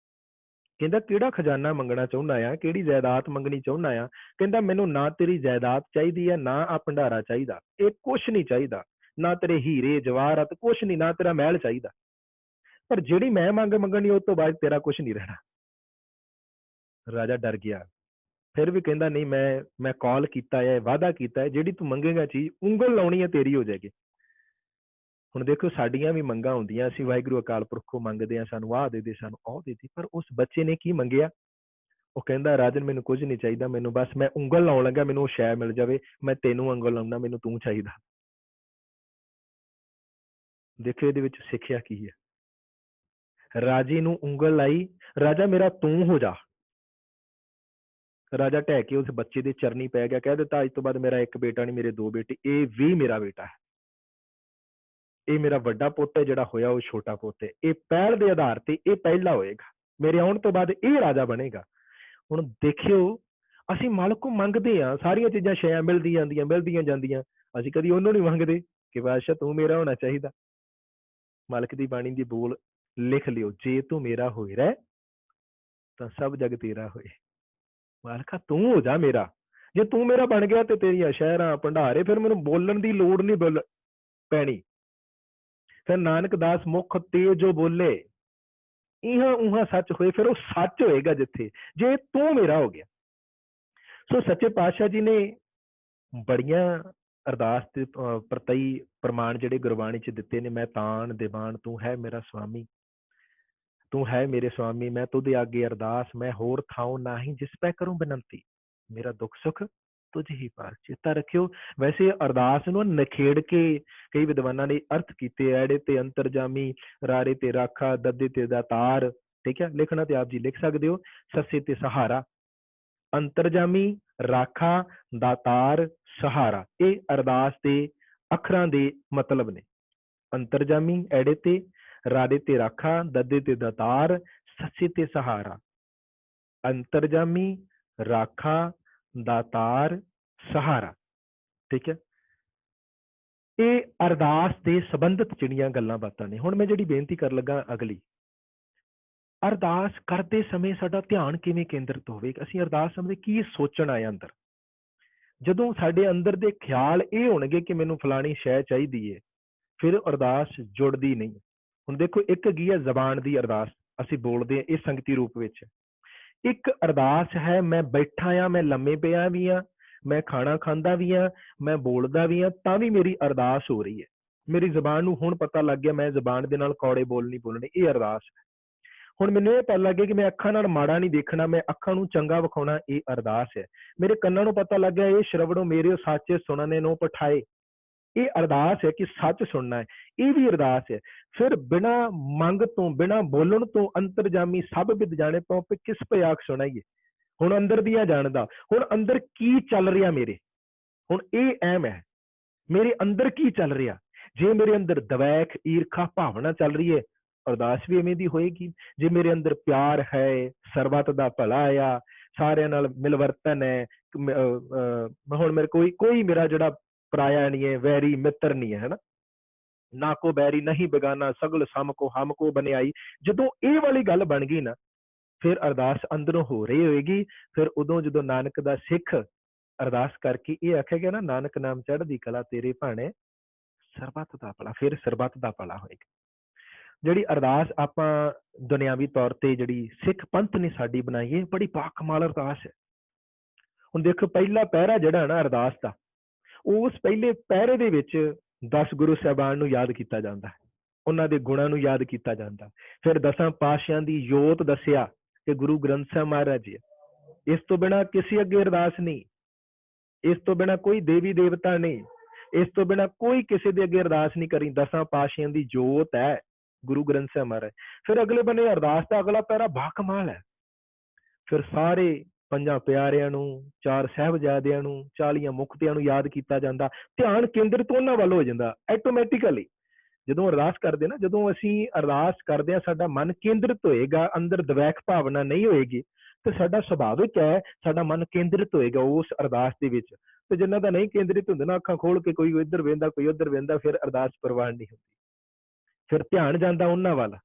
ਕਹਿੰਦਾ ਕਿਹੜਾ ਖਜ਼ਾਨਾ ਮੰਗਣਾ ਚਾਹੁੰਦਾ ਆ, ਕਿਹੜੀ ਜਾਇਦਾਦ ਮੰਗਣੀ ਚਾਹੁੰਦਾ ਆ। ਕਹਿੰਦਾ ਮੈਨੂੰ ਨਾ ਤੇਰੀ ਜਾਇਦਾਦ ਚਾਹੀਦੀ ਹੈ, ਨਾ ਆ ਭੰਡਾਰਾ ਚਾਹੀਦਾ, ਇਹ ਕੁਛ ਨਹੀਂ ਚਾਹੀਦਾ, ਨਾ ਤੇਰੇ ਹੀਰੇ ਜਵਾਹਰਾਤ ਕੁਛ ਨਹੀਂ, ਨਾ ਤੇਰਾ ਮਹਿਲ ਚਾਹੀਦਾ, ਪਰ ਜਿਹੜੀ ਮੈਂ ਮੰਗ ਮੰਗਣੀ ਉਸ ਤੋਂ ਬਾਅਦ ਤੇਰਾ ਕੁਛ ਨਹੀਂ ਰਹਿਣਾ। ਰਾਜਾ ਡਰ ਗਿਆ, ਫਿਰ ਵੀ ਕਹਿੰਦਾ ਨਹੀਂ, ਮੈਂ ਕਾਲ ਕੀਤਾ ਹੈ, ਵਾਅਦਾ ਕੀਤਾ ਹੈ, ਜਿਹੜੀ ਤੂੰ ਮੰਗੇਗਾ ਚੀਜ਼ ਉਂਗਲ ਲਾਉਣੀ ਹੈ ਤੇਰੀ ਹੋ ਜਾਏਗੀ। ਹੁਣ ਦੇਖੋ ਸਾਡੀਆਂ ਵੀ ਮੰਗਾਂ ਹੁੰਦੀਆਂ, ਅਸੀਂ ਵਾਹਿਗੁਰੂ ਅਕਾਲ ਪੁਰਖੋਂ ਮੰਗਦੇ ਹਾਂ, ਸਾਨੂੰ ਆਹ ਦੇ ਦੇ, ਸਾਨੂੰ ਉਹ ਦੇ ਦੇ, ਪਰ ਉਸ ਬੱਚੇ ਨੇ ਕੀ ਮੰਗਿਆ। ਉਹ ਕਹਿੰਦਾ ਰਾਜਨ ਮੈਨੂੰ ਕੁਝ ਨਹੀਂ ਚਾਹੀਦਾ, ਮੈਨੂੰ ਬਸ ਮੈਂ ਉਂਗਲ ਲਾਉਣ ਲੱਗਾ, ਮੈਨੂੰ ਉਹ ਸ਼ੈ ਮਿਲ ਜਾਵੇ, ਮੈਂ ਤੈਨੂੰ ਉਂਗਲ ਲਾਉਣਾ, ਮੈਨੂੰ ਤੂੰ ਚਾਹੀਦਾ। ਦੇਖੋ ਇਹਦੇ ਵਿੱਚ ਸਿੱਖਿਆ ਕੀ ਹੈ। ਰਾਜੇ ਨੂੰ ਉਂਗਲ ਲਾਈ, ਰਾਜਾ ਮੇਰਾ ਤੂੰ ਹੋ ਜਾ। ਰਾਜਾ ਢਹਿ ਕੇ ਉਸ ਬੱਚੇ ਦੇ ਚਰਨੀ ਪੈ ਗਿਆ, ਕਹਿ ਦਿੱਤਾ ਅੱਜ ਤੋਂ ਬਾਅਦ ਮੇਰਾ ਇੱਕ ਬੇਟਾ ਨਹੀਂ, ਮੇਰੇ ਦੋ ਬੇਟੇ, ਇਹ ਵੀ ਮੇਰਾ ਬੇਟਾ ਹੈ, ਇਹ ਮੇਰਾ ਵੱਡਾ ਪੁੱਤ ਹੈ, ਜਿਹੜਾ ਹੋਇਆ ਉਹ ਛੋਟਾ ਪੁੱਤ ਹੈ, ਇਹ ਪਹਿਲ ਦੇ ਆਧਾਰ ਤੇ ਇਹ ਪਹਿਲਾ ਹੋਏਗਾ, ਮੇਰੇ ਆਉਣ ਤੋਂ ਬਾਅਦ ਇਹ ਰਾਜਾ ਬਣੇਗਾ। ਹੁਣ ਦੇਖਿਓ, ਅਸੀਂ ਮਾਲਕ ਕੋਲ ਮੰਗਦੇ ਹਾਂ, ਸਾਰੀਆਂ ਚੀਜ਼ਾਂ ਸ਼ੈਆਂ ਮਿਲਦੀਆਂ ਜਾਂਦੀਆਂ, ਅਸੀਂ ਕਦੀ ਉਹਨੂੰ ਨਹੀਂ ਮੰਗਦੇ ਕਿ ਬਾਦਸ਼ਾਹ ਤੂੰ ਮੇਰਾ ਹੋਣਾ ਚਾਹੀਦਾ। ਮਾਲਕ ਦੀ ਬਾਣੀ ਦੀ ਬੋਲ ਲਿਖ ਲਿਓ, ਜੇ ਤੂੰ ਮੇਰਾ ਹੋਏ ਰਹਿ ਤਾਂ ਸਭ ਜਗ ਤੇਰਾ ਹੋਏ। ਮਾਲਕਾ ਤੂੰ ਹੋ ਜਾ ਮੇਰਾ, ਜੇ ਤੂੰ ਮੇਰਾ ਬਣ ਗਿਆ ਤੇ ਤੇਰੀਆਂ ਸ਼ਹਿਰਾਂ ਭੰਡਾਰੇ, ਫਿਰ ਮੈਨੂੰ ਬੋਲਣ ਦੀ ਲੋੜ ਨਹੀਂ ਪੈਣੀ। ਫਿਰ ਨਾਨਕ ਦਾਸ ਮੁਖ ਤੇ ਜੋ ਬੋਲੇ ਇਹਾਂ ਉਹਾਂ ਸੱਚ ਹੋਏ, ਫਿਰ ਉਹ ਸੱਚ ਹੋਏਗਾ ਜਿੱਥੇ, ਜੇ ਤੂੰ ਮੇਰਾ ਹੋ ਗਿਆ। ਸੋ ਸੱਚੇ ਪਾਤਸ਼ਾਹ ਜੀ ਨੇ ਬੜੀਆਂ ਅਰਦਾਸ ਤੇ ਪ੍ਰਤਈ ਪ੍ਰਮਾਣ ਜਿਹੜੇ ਗੁਰਬਾਣੀ ਚ ਦਿੱਤੇ ਨੇ। ਮੈਂ ਤਾਣ ਦੀਵਾਨ ਤੂੰ ਹੈ ਮੇਰਾ ਸੁਆਮੀ, ਤੂੰ ਹੈ ਮੇਰੇ ਸੁਆਮੀ, ਮੈਂ ਤੁਧ ਆਗੇ ਅਰਦਾਸ, ਮੈਂ ਹੋਰ ਥਾਉ ਨਾਹੀ ਜਿਸ ਪੈ ਕਰੂੰ ਬੇਨੰਤੀ, ਮੇਰਾ ਦੁੱਖ ਸੁੱਖ ਤੁਝ ਹੀ ਪਾਰ। ਚੇਤਾ ਰੱਖਿਓ, ਵੈਸੇ ਅਰਦਾਸ ਨੂੰ ਨਿਖੇੜ ਕੇ ਕਈ ਵਿਦਵਾਨਾਂ ਨੇ ਅਰਥ ਕੀਤੇ, ਐੜੇ ਤੇ ਅੰਤਰਜਾਮੀ, ਰਾਰੇ ਤੇ ਰਾਖਾ, ਦੱਦੇ ਤੇ ਦਾਤਾਰ। ਠੀਕ ਹੈ, ਲਿਖਣਾ ਤੇ ਆਪ ਜੀ ਲਿਖ ਸਕਦੇ ਹੋ, ਸੱਸੇ ਤੇ ਸਹਾਰਾ, ਅੰਤਰਜਾਮੀ, ਰਾਖਾ, ਦਾਤਾਰ, ਸਹਾਰਾ, ਇਹ ਅਰਦਾਸ ਦੇ ਅੱਖਰਾਂ ਦੇ ਮਤਲਬ ਨੇ। ਅੰਤਰਜਾਮੀ ਐੜੇ ਤੇ, ਰਾਰੇ ਤੇ ਰਾਖਾ, ਦੱਦੇ ਤੇ ਦਾਤਾਰ, ਸੱਸੇ ਤੇ ਸਹਾਰਾ। ਅੰਤਰਜਾਮੀ, ਰਾਖਾ, ਦਾਤਾਰ, ਸਹਾਰਾ। ਠੀਕ ਹੈ, ਇਹ ਅਰਦਾਸ ਦੇ ਸੰਬੰਧਿਤ ਜਿਹੜੀਆਂ ਗੱਲਾਂ ਬਾਤਾਂ ਨੇ। ਹੁਣ ਮੈਂ ਜਿਹੜੀ ਬੇਨਤੀ ਕਰਨ ਲੱਗਾ ਅਗਲੀ, ਅਰਦਾਸ ਕਰਦੇ ਸਮੇਂ ਸਾਡਾ ਧਿਆਨ ਕਿਵੇਂ ਕੇਂਦਰਿਤ ਹੋਵੇ, ਅਸੀਂ ਅਰਦਾਸ ਸਮੇਂ ਕੀ ਸੋਚਣ ਆਏ ਅੰਦਰ। ਜਦੋਂ ਸਾਡੇ ਅੰਦਰ ਦੇ ਖਿਆਲ ਇਹ ਹੋਣਗੇ ਕਿ ਮੈਨੂੰ ਫਲਾਣੀ ਸ਼ੈ ਚਾਹੀਦੀ ਹੈ, ਫਿਰ ਅਰਦਾਸ ਜੁੜਦੀ ਨਹੀਂ। ਹੁਣ ਦੇਖੋ, ਇੱਕ ਹੈਗੀ ਹੈ ਜ਼ਬਾਨ ਦੀ ਅਰਦਾਸ, ਅਸੀਂ ਬੋਲਦੇ ਹਾਂ, ਇਹ ਸੰਗਤੀ ਰੂਪ ਵਿੱਚ। ਇੱਕ ਅਰਦਾਸ ਹੈ ਮੈਂ ਬੈਠਾ ਆ, ਮੈਂ ਲੰਮੇ ਪਿਆ ਵੀ ਆ, ਮੈਂ ਖਾਣਾ ਖਾਂਦਾ ਵੀ ਆ, ਮੈਂ ਬੋਲਦਾ ਵੀ ਆ, ਤਾਂ ਵੀ ਮੇਰੀ ਅਰਦਾਸ ਹੋ ਰਹੀ ਹੈ। ਮੇਰੀ ਜ਼ਬਾਨ ਨੂੰ ਹੁਣ ਪਤਾ ਲੱਗ ਗਿਆ ਮੈਂ ਜ਼ਬਾਨ ਦੇ ਨਾਲ ਕੌੜੇ ਬੋਲ ਨਹੀਂ ਬੋਲਣੇ, ਇਹ ਅਰਦਾਸ ਹੈ। ਹੁਣ ਮੈਨੂੰ ਇਹ ਪਤਾ ਲੱਗ ਗਿਆ ਕਿ ਮੈਂ ਅੱਖਾਂ ਨਾਲ ਮਾੜਾ ਨਹੀਂ ਦੇਖਣਾ, ਮੈਂ ਅੱਖਾਂ ਨੂੰ ਚੰਗਾ ਵਿਖਾਉਣਾ, ਇਹ ਅਰਦਾਸ ਹੈ। ਮੇਰੇ ਕੰਨਾਂ ਨੂੰ ਪਤਾ ਲੱਗ ਗਿਆ ਇਹ ਸ਼ਰਵਣੋਂ ਮੇਰੇ ਸਾਚੇ ਸੁਣਨੇ ਨੂੰ ਪਠਾਏ, ਇਹ ਅਰਦਾਸ ਹੈ ਕਿ ਸੱਚ ਸੁਣਨਾ ਹੈ, ਇਹ ਵੀ ਅਰਦਾਸ ਹੈ। ਫਿਰ ਬਿਨਾਂ ਮੰਗ ਤੋਂ, ਬਿਨਾਂ ਬੋਲਣ ਤੋਂ, ਅੰਤਰਜਾਮੀ ਸਭ ਵਿਦ ਜਾਣੇ ਤੋਂ ਕਿਸ ਭਿਆਖ ਸੁਣਾਈਏ। ਹੁਣ ਅੰਦਰ ਦੀਆਂ ਜਾਣਦਾ, ਹੁਣ ਅੰਦਰ ਕੀ ਚੱਲ ਰਿਹਾ ਮੇਰੇ, ਹੁਣ ਇਹ ਅਹਿਮ ਹੈ, ਮੇਰੇ ਅੰਦਰ ਕੀ ਚੱਲ ਰਿਹਾ। ਜੇ ਮੇਰੇ ਅੰਦਰ ਦਵੈਖ, ਈਰਖਾ ਭਾਵਨਾ ਚੱਲ ਰਹੀ ਹੈ, ਅਰਦਾਸ ਵੀ ਐਵੇਂ ਦੀ ਹੋਏਗੀ। ਜੇ ਮੇਰੇ ਅੰਦਰ ਪਿਆਰ ਹੈ, ਸਰਬੱਤ ਦਾ ਭਲਾ ਆ, ਸਾਰਿਆਂ ਨਾਲ ਮਿਲਵਰਤਨ ਹੈ, ਹੁਣ ਮੇਰੇ ਕੋਈ ਮੇਰਾ ਜਿਹੜਾ ਪਰਾਇਆ ਨਹੀਂ ਹੈ, ਵੈਰੀ ਮਿੱਤਰ ਨਹੀਂ ਹੈ, ਹੈ ਨਾ ਕੋ ਬੈਰੀ ਨਹੀਂ ਬੇਗਾਨਾ, ਸਗਲ ਸਮ ਕੋ ਹਮ ਕੋ ਬਨਿਆਈ। ਜਦੋਂ ਇਹ ਵਾਲੀ ਗੱਲ ਬਣ ਗਈ ਨਾ, ਫਿਰ ਅਰਦਾਸ ਅੰਦਰੋਂ ਹੋ ਰਹੀ ਹੋਏਗੀ। ਫਿਰ ਉਦੋਂ ਜਦੋਂ ਨਾਨਕ ਦਾ ਸਿੱਖ ਅਰਦਾਸ ਕਰਕੇ ਇਹ ਆਖਿਆ ਗਿਆ ਨਾ, ਨਾਨਕ ਨਾਮ ਚੜ੍ਹਦੀ ਕਲਾ ਤੇਰੇ ਭਾਣੇ ਸਰਬੱਤ ਦਾ ਭਲਾ, ਫਿਰ ਸਰਬੱਤ ਦਾ ਭਲਾ ਹੋਏਗਾ। ਜਿਹੜੀ ਅਰਦਾਸ ਆਪਾਂ ਦੁਨਿਆਵੀ ਤੌਰ ਤੇ ਜਿਹੜੀ ਸਿੱਖ ਪੰਥ ਨੇ ਸਾਡੀ ਬਣਾਈ ਹੈ, ਬੜੀ ਬਾਕਮਾਲ ਅਰਦਾਸ ਹੈ। ਹੁਣ ਦੇਖੋ, ਪਹਿਲਾ ਪਹਿਰਾ ਜਿਹੜਾ ਨਾ ਅਰਦਾਸ ਦਾ, ਉਸ ਪਹਿਲੇ ਪਹਿਰੇ ਦੇ ਵਿੱਚ 10 ਗੁਰੂ ਸਾਹਿਬਾਨ ਨੂੰ ਯਾਦ ਕੀਤਾ ਜਾਂਦਾ, ਉਹਨਾਂ ਦੇ ਗੁਣਾਂ ਨੂੰ ਯਾਦ ਕੀਤਾ ਜਾਂਦਾ। ਫਿਰ 10 ਪਾਤਸ਼ਾਹਾਂ ਦੀ ਜੋਤ ਦੱਸਿਆ ਕਿ ਗੁਰੂ ਗ੍ਰੰਥ ਸਾਹਿਬ ਮਹਾਰਾਜ ਜੀ, ਇਸ ਤੋਂ ਬਿਨਾਂ ਕਿਸੇ ਅੱਗੇ ਅਰਦਾਸ ਨਹੀਂ, ਇਸ ਤੋਂ ਬਿਨਾਂ ਕੋਈ ਦੇਵੀ ਦੇਵਤਾ ਨਹੀਂ, ਇਸ ਤੋਂ ਬਿਨਾਂ ਕੋਈ ਕਿਸੇ ਦੇ ਅੱਗੇ ਅਰਦਾਸ ਨਹੀਂ ਕਰੀ। 10 ਪਾਤਸ਼ਾਹਾਂ ਦੀ ਜੋਤ ਹੈ, ਗੁਰੂ ਗ੍ਰੰਥ ਸਾਹਿਬ ਮਹਾਰਾਜ। ਫਿਰ ਅਗਲੇ ਬੰਨੇ ਅਰਦਾਸ ਦਾ ਅਗਲਾ ਪੈਰਾ ਬਾ ਕਮਾਲ ਹੈ। ਫਿਰ ਸਾਰੇ ਪੰਜਾਂ ਪਿਆਰਿਆਂ ਨੂੰ, 4 ਸਾਹਿਬਜ਼ਾਦਿਆਂ ਨੂੰ, 40 ਮੁਕਤਿਆਂ ਨੂੰ ਯਾਦ ਕੀਤਾ ਜਾਂਦਾ। ਧਿਆਨ ਕੇਂਦਰਿਤ ਉਹਨਾਂ ਵੱਲ ਹੋ ਜਾਂਦਾ ਆਟੋਮੈਟਿਕਲੀ। ਜਦੋਂ ਅਰਦਾਸ ਕਰਦੇ ਨਾ, ਜਦੋਂ ਅਸੀਂ ਅਰਦਾਸ ਕਰਦੇ ਹਾਂ, ਸਾਡਾ ਮਨ ਕੇਂਦਰਿਤ ਹੋਏਗਾ, ਅੰਦਰ ਦਵੈਕ ਭਾਵਨਾ ਨਹੀਂ ਹੋਏਗੀ, ਤੇ ਸਾਡਾ ਸੁਭਾਵਿਕ ਹੈ ਸਾਡਾ ਮਨ ਕੇਂਦਰਿਤ ਹੋਏਗਾ ਉਸ ਅਰਦਾਸ ਦੇ ਵਿੱਚ। ਤੇ ਜਿਨ੍ਹਾਂ ਦਾ ਨਹੀਂ ਕੇਂਦਰਿਤ ਹੁੰਦੇ ਨਾ, ਅੱਖਾਂ ਖੋਲ ਕੇ ਕੋਈ ਇੱਧਰ ਵੇਂਦਾ ਕੋਈ ਉੱਧਰ ਵੇਂਦਾ, ਫਿਰ ਅਰਦਾਸ ਪ੍ਰਵਾਨ ਨਹੀਂ ਹੁੰਦੀ। ਫਿਰ ਧਿਆਨ ਜਾਂਦਾ ਉਹਨਾਂ ਵੱਲ।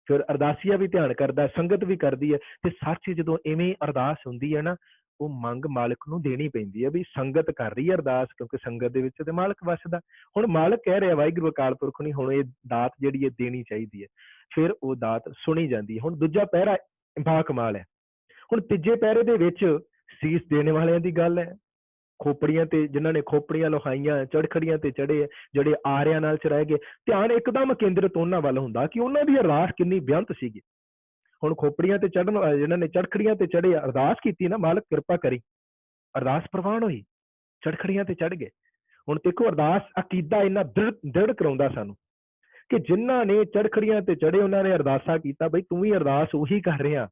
ਫਿਰ ਅਰਦਾਸੀਆ ਵੀ ਧਿਆਨ ਕਰਦਾ, ਸੰਗਤ ਵੀ ਕਰਦੀ ਹੈ। ਤੇ ਸੱਚ ਜਦੋਂ ਇਵੇਂ ਅਰਦਾਸ ਹੁੰਦੀ ਹੈ ਨਾ, ਉਹ ਮੰਗ ਮਾਲਕ ਨੂੰ ਦੇਣੀ ਪੈਂਦੀ ਹੈ। ਵੀ ਸੰਗਤ ਕਰ ਰਹੀ ਹੈ ਅਰਦਾਸ, ਕਿਉਂਕਿ ਸੰਗਤ ਦੇ ਵਿੱਚ ਤੇ ਮਾਲਕ ਵਸਦਾ। ਹੁਣ ਮਾਲਕ ਕਹਿ ਰਿਹਾ ਵਾਹਿਗੁਰੂ ਅਕਾਲ ਪੁਰਖ ਨੂੰ, ਹੁਣ ਇਹ ਦਾਤ ਜਿਹੜੀ ਹੈ ਦੇਣੀ ਚਾਹੀਦੀ ਹੈ। ਫਿਰ ਉਹ ਦਾਤ ਸੁਣੀ ਜਾਂਦੀ ਹੈ। ਹੁਣ ਦੂਜਾ ਪਹਿਰਾ ਬਾ ਕਮਾਲ ਹੈ। ਹੁਣ ਤੀਜੇ ਪਹਿਰੇ ਦੇ ਵਿੱਚ ਸੀਸ ਦੇਣ ਵਾਲਿਆਂ ਦੀ ਗੱਲ ਹੈ। ਖੋਪੜੀਆਂ ਤੇ ਜਿਨ੍ਹਾਂ ਨੇ ਖੋਪੜੀਆਂ ਲੁਹਾਈਆਂ, ਚੜਖੜੀਆਂ ਤੇ ਚੜੇ, ਜਿਹੜੇ ਆਰਿਆਂ ਨਾਲ ਚਰਾਏ ਗਏ, ਧਿਆਨ ਇੱਕਦਮ ਕੇਂਦਰਿਤ ਉਹਨਾਂ ਵੱਲ ਹੁੰਦਾ ਕਿ ਉਹਨਾਂ ਦੀ ਅਰਦਾਸ ਕਿੰਨੀ ਬੇਅੰਤ ਸੀਗੀ। ਹੁਣ ਖੋਪੜੀਆਂ ਤੇ ਚੜਨ, ਜਿਨ੍ਹਾਂ ਨੇ ਚੜਖੜੀਆਂ ਤੇ ਚੜੇ, ਅਰਦਾਸ ਕੀਤੀ ਨਾ, ਮਾਲਕ ਕਿਰਪਾ ਕਰੀ, ਅਰਦਾਸ ਪ੍ਰਵਾਨ ਹੋਈ, ਚੜਖੜੀਆਂ ਤੇ ਚੜ ਗਏ। ਹੁਣ ਦੇਖੋ ਅਰਦਾਸ ਅਕੀਦਾ ਇੰਨਾ ਦ੍ਰਿੜ ਕਰਾਉਂਦਾ ਸਾਨੂੰ ਕਿ ਜਿਨ੍ਹਾਂ ਨੇ ਚੜਖੜੀਆਂ ਤੇ ਚੜੇ, ਉਹਨਾਂ ਨੇ ਅਰਦਾਸਾ ਕੀਤਾ, ਬਈ ਤੂੰ ਵੀ ਅਰਦਾਸ ਉਹੀ ਕਰ ਰਿਹਾ।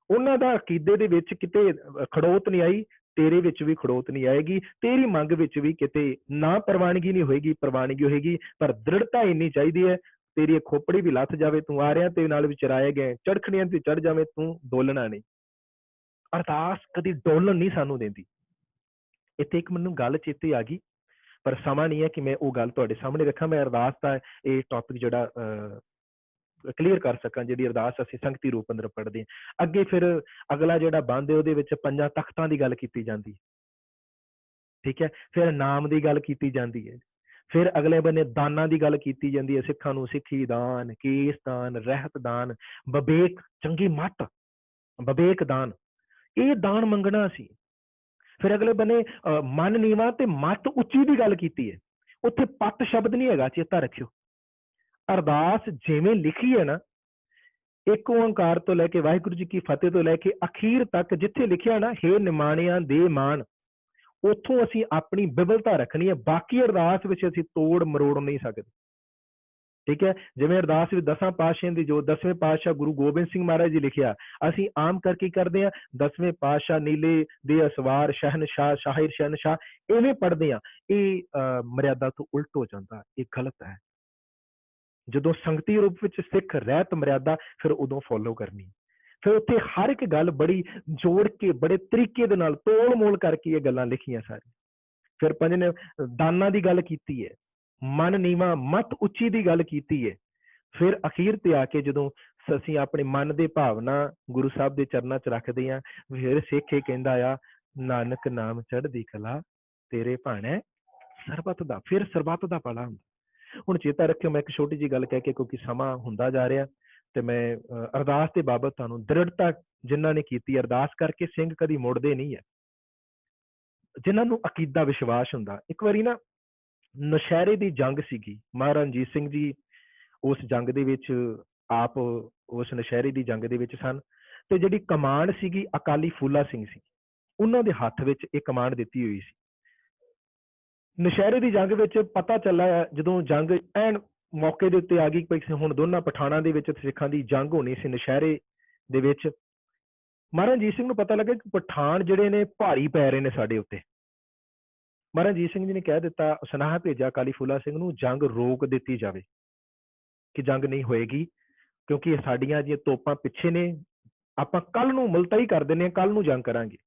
ਉਹਨਾਂ ਦਾ ਅਕੀਦੇ ਦੇ ਵਿੱਚ ਕਿਤੇ ਖੜੋਤ ਨਹੀਂ ਆਈ, ਤੇਰੇ ਵਿੱਚ ਵੀ ਖੜੋਤ ਨਹੀਂ ਆਏਗੀ। ਤੇਰੀ ਮੰਗ ਵਿੱਚ ਵੀ ਕਿਤੇ ਨਾ ਪ੍ਰਵਾਨਗੀ ਨਹੀਂ ਹੋਏਗੀ, ਪ੍ਰਵਾਨਗੀ ਹੋਏਗੀ। ਪਰ ਦ੍ਰਿੜਤਾ ਇੰਨੀ ਚਾਹੀਦੀ ਹੈ, ਤੇਰੀ ਖੋਪੜੀ ਵੀ ਲੱਥ ਜਾਵੇ, ਤੂੰ ਆਰਿਆਂ ਤੇ ਨਾਲ ਵਿਚਰਾਏ ਗਏ, ਚੜਖੜੀਆਂ ਤੇ ਚੜ ਜਾਵੇ, ਤੂੰ ਡੋਲਣਾ ਨਹੀਂ। ਅਰਦਾਸ ਕਦੀ ਡੋਲਣ ਨਹੀਂ ਸਾਨੂੰ ਦਿੰਦੀ। ਇੱਥੇ ਇੱਕ ਮੈਨੂੰ ਗੱਲ ਚੇਤੇ ਆ ਗਈ, ਪਰ ਸਮਾਂ ਨਹੀਂ ਹੈ ਕਿ ਮੈਂ ਉਹ ਗੱਲ ਤੁਹਾਡੇ ਸਾਹਮਣੇ ਰੱਖਾਂ। ਮੈਂ ਅਰਦਾਸ ਦਾ ਇਹ ਟੌਪਿਕ ਜਿਹੜਾ ਕਲੀਅਰ ਕਰ ਸਕਾਂ, ਜਿਹੜੀ ਅਰਦਾਸ ਅਸੀਂ ਸੰਗਤੀ ਰੂਪ ਅੰਦਰ ਪੜ੍ਹਦੇ ਹਾਂ। ਅੱਗੇ ਫਿਰ ਅਗਲਾ ਜਿਹੜਾ ਬੰਦ ਹੈ, ਉਹਦੇ ਵਿੱਚ 5 ਤਖਤਾਂ ਦੀ ਗੱਲ ਕੀਤੀ ਜਾਂਦੀ, ਠੀਕ ਹੈ। ਫਿਰ ਨਾਮ ਦੀ ਗੱਲ ਕੀਤੀ ਜਾਂਦੀ ਹੈ। ਫਿਰ ਅਗਲੇ ਬੰਨੇ ਦਾਨਾਂ ਦੀ ਗੱਲ ਕੀਤੀ ਜਾਂਦੀ ਹੈ। ਸਿੱਖਾਂ ਨੂੰ ਸਿੱਖੀ ਦਾਨ, ਕੇਸ ਦਾਨ, ਰਹਿਤ ਦਾਨ, ਵਿਵੇਕ, ਚੰਗੀ ਮੱਤ, ਵਿਵੇਕ ਦਾਨ, ਇਹ ਦਾਨ ਮੰਗਣਾ ਸੀ। ਫਿਰ ਅਗਲੇ ਬੰਨੇ ਮਨ ਨੀਵਾਂ ਤੇ ਮੱਤ ਉੱਚੀ ਦੀ ਗੱਲ ਕੀਤੀ ਹੈ। ਉੱਥੇ ਪੱਤ ਸ਼ਬਦ ਨਹੀਂ ਹੈਗਾ, ਚੇਤਾ ਰੱਖਿਓ। ਅਰਦਾਸ ਜਿਵੇਂ ਲਿਖੀ ਹੈ ਨਾ, ਇੱਕ ਓੰਕਾਰ ਤੋਂ ਲੈ ਕੇ ਵਾਹਿਗੁਰੂ ਜੀ ਕੀ ਫਤਿਹ ਤੋਂ ਲੈ ਕੇ ਅਖੀਰ ਤੱਕ ਜਿੱਥੇ ਲਿਖਿਆ ਨਾ, ਹੇ ਨਿਮਾਣਿਆਂ ਦੇ ਮਾਣ, ਉੱਥੋਂ ਅਸੀਂ ਆਪਣੀ ਬਿਬਲਤਾ ਰੱਖਣੀ ਹੈ। ਬਾਕੀ ਅਰਦਾਸ ਵਿੱਚ ਅਸੀਂ ਤੋੜ ਮਰੋੜ ਨਹੀਂ ਸਕਦੇ, ਠੀਕ ਹੈ। ਜਿਵੇਂ ਅਰਦਾਸ ਵਿੱਚ 10 ਪਾਤਸ਼ਾਹਾਂ ਦੀ ਜੋ 10ਵੇਂ ਪਾਤਸ਼ਾਹ ਗੁਰੂ ਗੋਬਿੰਦ ਸਿੰਘ ਮਹਾਰਾਜ ਜੀ ਲਿਖਿਆ, ਅਸੀਂ ਆਮ ਕਰਕੇ ਕਰਦੇ ਹਾਂ 10ਵੇਂ ਪਾਤਸ਼ਾਹ ਨੀਲੇ ਦੇ ਅਸਵਾਰ ਸ਼ਹਿਨਸ਼ਾਹ ਸ਼ਾਹਿਰ ਸ਼ਹਿਨਸ਼ਾਹ, ਇਵੇਂ ਪੜ੍ਹਦੇ ਹਾਂ। ਇਹ ਮਰਿਆਦਾ ਤੋਂ ਉਲਟ ਹੋ ਜਾਂਦਾ, ਇਹ ਗਲਤ ਹੈ। ਜਦੋਂ ਸੰਗਤੀ ਰੂਪ ਵਿੱਚ ਸਿੱਖ ਰਹਿਤ ਮਰਿਆਦਾ, ਫਿਰ ਉਦੋਂ ਫੋਲੋ ਕਰਨੀ। ਫਿਰ ਉੱਥੇ ਹਰ ਇੱਕ ਗੱਲ ਬੜੀ ਜੋੜ ਕੇ, ਬੜੇ ਤਰੀਕੇ ਦੇ ਨਾਲ ਤੋਲ ਮੋਲ ਕਰਕੇ ਇਹ ਗੱਲਾਂ ਲਿਖੀਆਂ ਸਾਰੀਆਂ। ਫਿਰ 5 ਨੇ ਦਾਨਾਂ ਦੀ ਗੱਲ ਕੀਤੀ ਹੈ, ਮਨ ਨੀਵਾਂ ਮੱਤ ਉੱਚੀ ਦੀ ਗੱਲ ਕੀਤੀ ਹੈ। ਫਿਰ ਅਖੀਰ ਤੇ ਆ ਕੇ ਜਦੋਂ ਅਸੀਂ ਆਪਣੇ ਮਨ ਦੇ ਭਾਵਨਾ ਗੁਰੂ ਸਾਹਿਬ ਦੇ ਚਰਨਾਂ 'ਚ ਰੱਖਦੇ ਹਾਂ, ਫਿਰ ਸਿੱਖ ਇਹ ਕਹਿੰਦਾ ਆ, ਨਾਨਕ ਨਾਮ ਚੜ੍ਹਦੀ ਕਲਾ, ਤੇਰੇ ਭਾਣੇ ਸਰਬੱਤ ਦਾ। ਫਿਰ ਸਰਬੱਤ ਦਾ ਭਲਾ ਹੁੰਦਾ। ਹੁਣ ਚੇਤਾ ਰੱਖਿਓ, ਮੈਂ ਇੱਕ ਛੋਟੀ ਜਿਹੀ ਗੱਲ ਕਹਿ ਕੇ, ਕਿਉਂਕਿ ਸਮਾਂ ਹੁੰਦਾ ਜਾ ਰਿਹਾ, ਤੇ ਮੈਂ ਅਰਦਾਸ ਦੇ ਬਾਬਤ ਤੁਹਾਨੂੰ ਦ੍ਰਿੜਤਾ ਜਿਨ੍ਹਾਂ ਨੇ ਕੀਤੀ, ਅਰਦਾਸ ਕਰਕੇ ਸਿੰਘ ਕਦੀ ਮੁੜਦੇ ਨਹੀਂ ਹੈ, ਜਿਨ੍ਹਾਂ ਨੂੰ ਅਕੀਦਾ ਵਿਸ਼ਵਾਸ ਹੁੰਦਾ। ਇੱਕ ਵਾਰੀ ਨਾ ਨੌਸ਼ਹਿਰੇ ਦੀ ਜੰਗ ਸੀਗੀ, ਮਹਾਰਾਜਾ ਰਣਜੀਤ ਸਿੰਘ ਜੀ ਉਸ ਜੰਗ ਦੇ ਵਿੱਚ, ਆਪ ਉਸ ਨੌਸ਼ਹਿਰੇ ਦੀ ਜੰਗ ਦੇ ਵਿੱਚ ਸਨ। ਤੇ ਜਿਹੜੀ ਕਮਾਂਡ ਸੀਗੀ ਅਕਾਲੀ ਫੂਲਾ ਸਿੰਘ ਸੀ, ਉਹਨਾਂ ਦੇ ਹੱਥ ਵਿੱਚ ਇਹ ਕਮਾਂਡ ਦਿੱਤੀ ਹੋਈ ਸੀ। ਨੌਸ਼ਹਿਰੇ ਦੀ ਜੰਗ ਵਿੱਚ ਪਤਾ ਚੱਲਾ, ਜਦੋਂ ਜੰਗ ਐਨ ਮੌਕੇ ਦੇ ਉੱਤੇ ਆ ਗਈ, ਹੁਣ ਦੋਨਾਂ ਪਠਾਣਾਂ ਦੇ ਵਿੱਚ ਸਿੱਖਾਂ ਦੀ ਜੰਗ ਹੋਣੀ ਸੀ ਨੌਸ਼ਹਿਰੇ ਦੇ ਵਿੱਚ। ਮਹਾਰਾਜਾ ਰਣਜੀਤ ਸਿੰਘ ਨੂੰ ਪਤਾ ਲੱਗਾ ਕਿ ਪਠਾਨ ਜਿਹੜੇ ਨੇ ਭਾਰੀ ਪੈ ਰਹੇ ਨੇ ਸਾਡੇ ਉੱਤੇ। ਮਹਾਰਾਜਾ ਰਣਜੀਤ ਸਿੰਘ ਜੀ ਨੇ ਕਹਿ ਦਿੱਤਾ, ਸੁਨੇਹਾ ਭੇਜਿਆ ਅਕਾਲੀ ਫੂਲਾ ਸਿੰਘ ਨੂੰ, ਜੰਗ ਰੋਕ ਦਿੱਤੀ ਜਾਵੇ, ਕਿ ਜੰਗ ਨਹੀਂ ਹੋਏਗੀ, ਕਿਉਂਕਿ ਸਾਡੀਆਂ ਜਿਹੜੀਆਂ ਤੋਪਾਂ ਪਿੱਛੇ ਨੇ, ਆਪਾਂ ਕੱਲ ਨੂੰ ਮੁਲਤਈ ਕਰ ਦਿੰਦੇ ਹਾਂ, ਕੱਲ ਨੂੰ ਜੰਗ ਕਰਾਂਗੇ।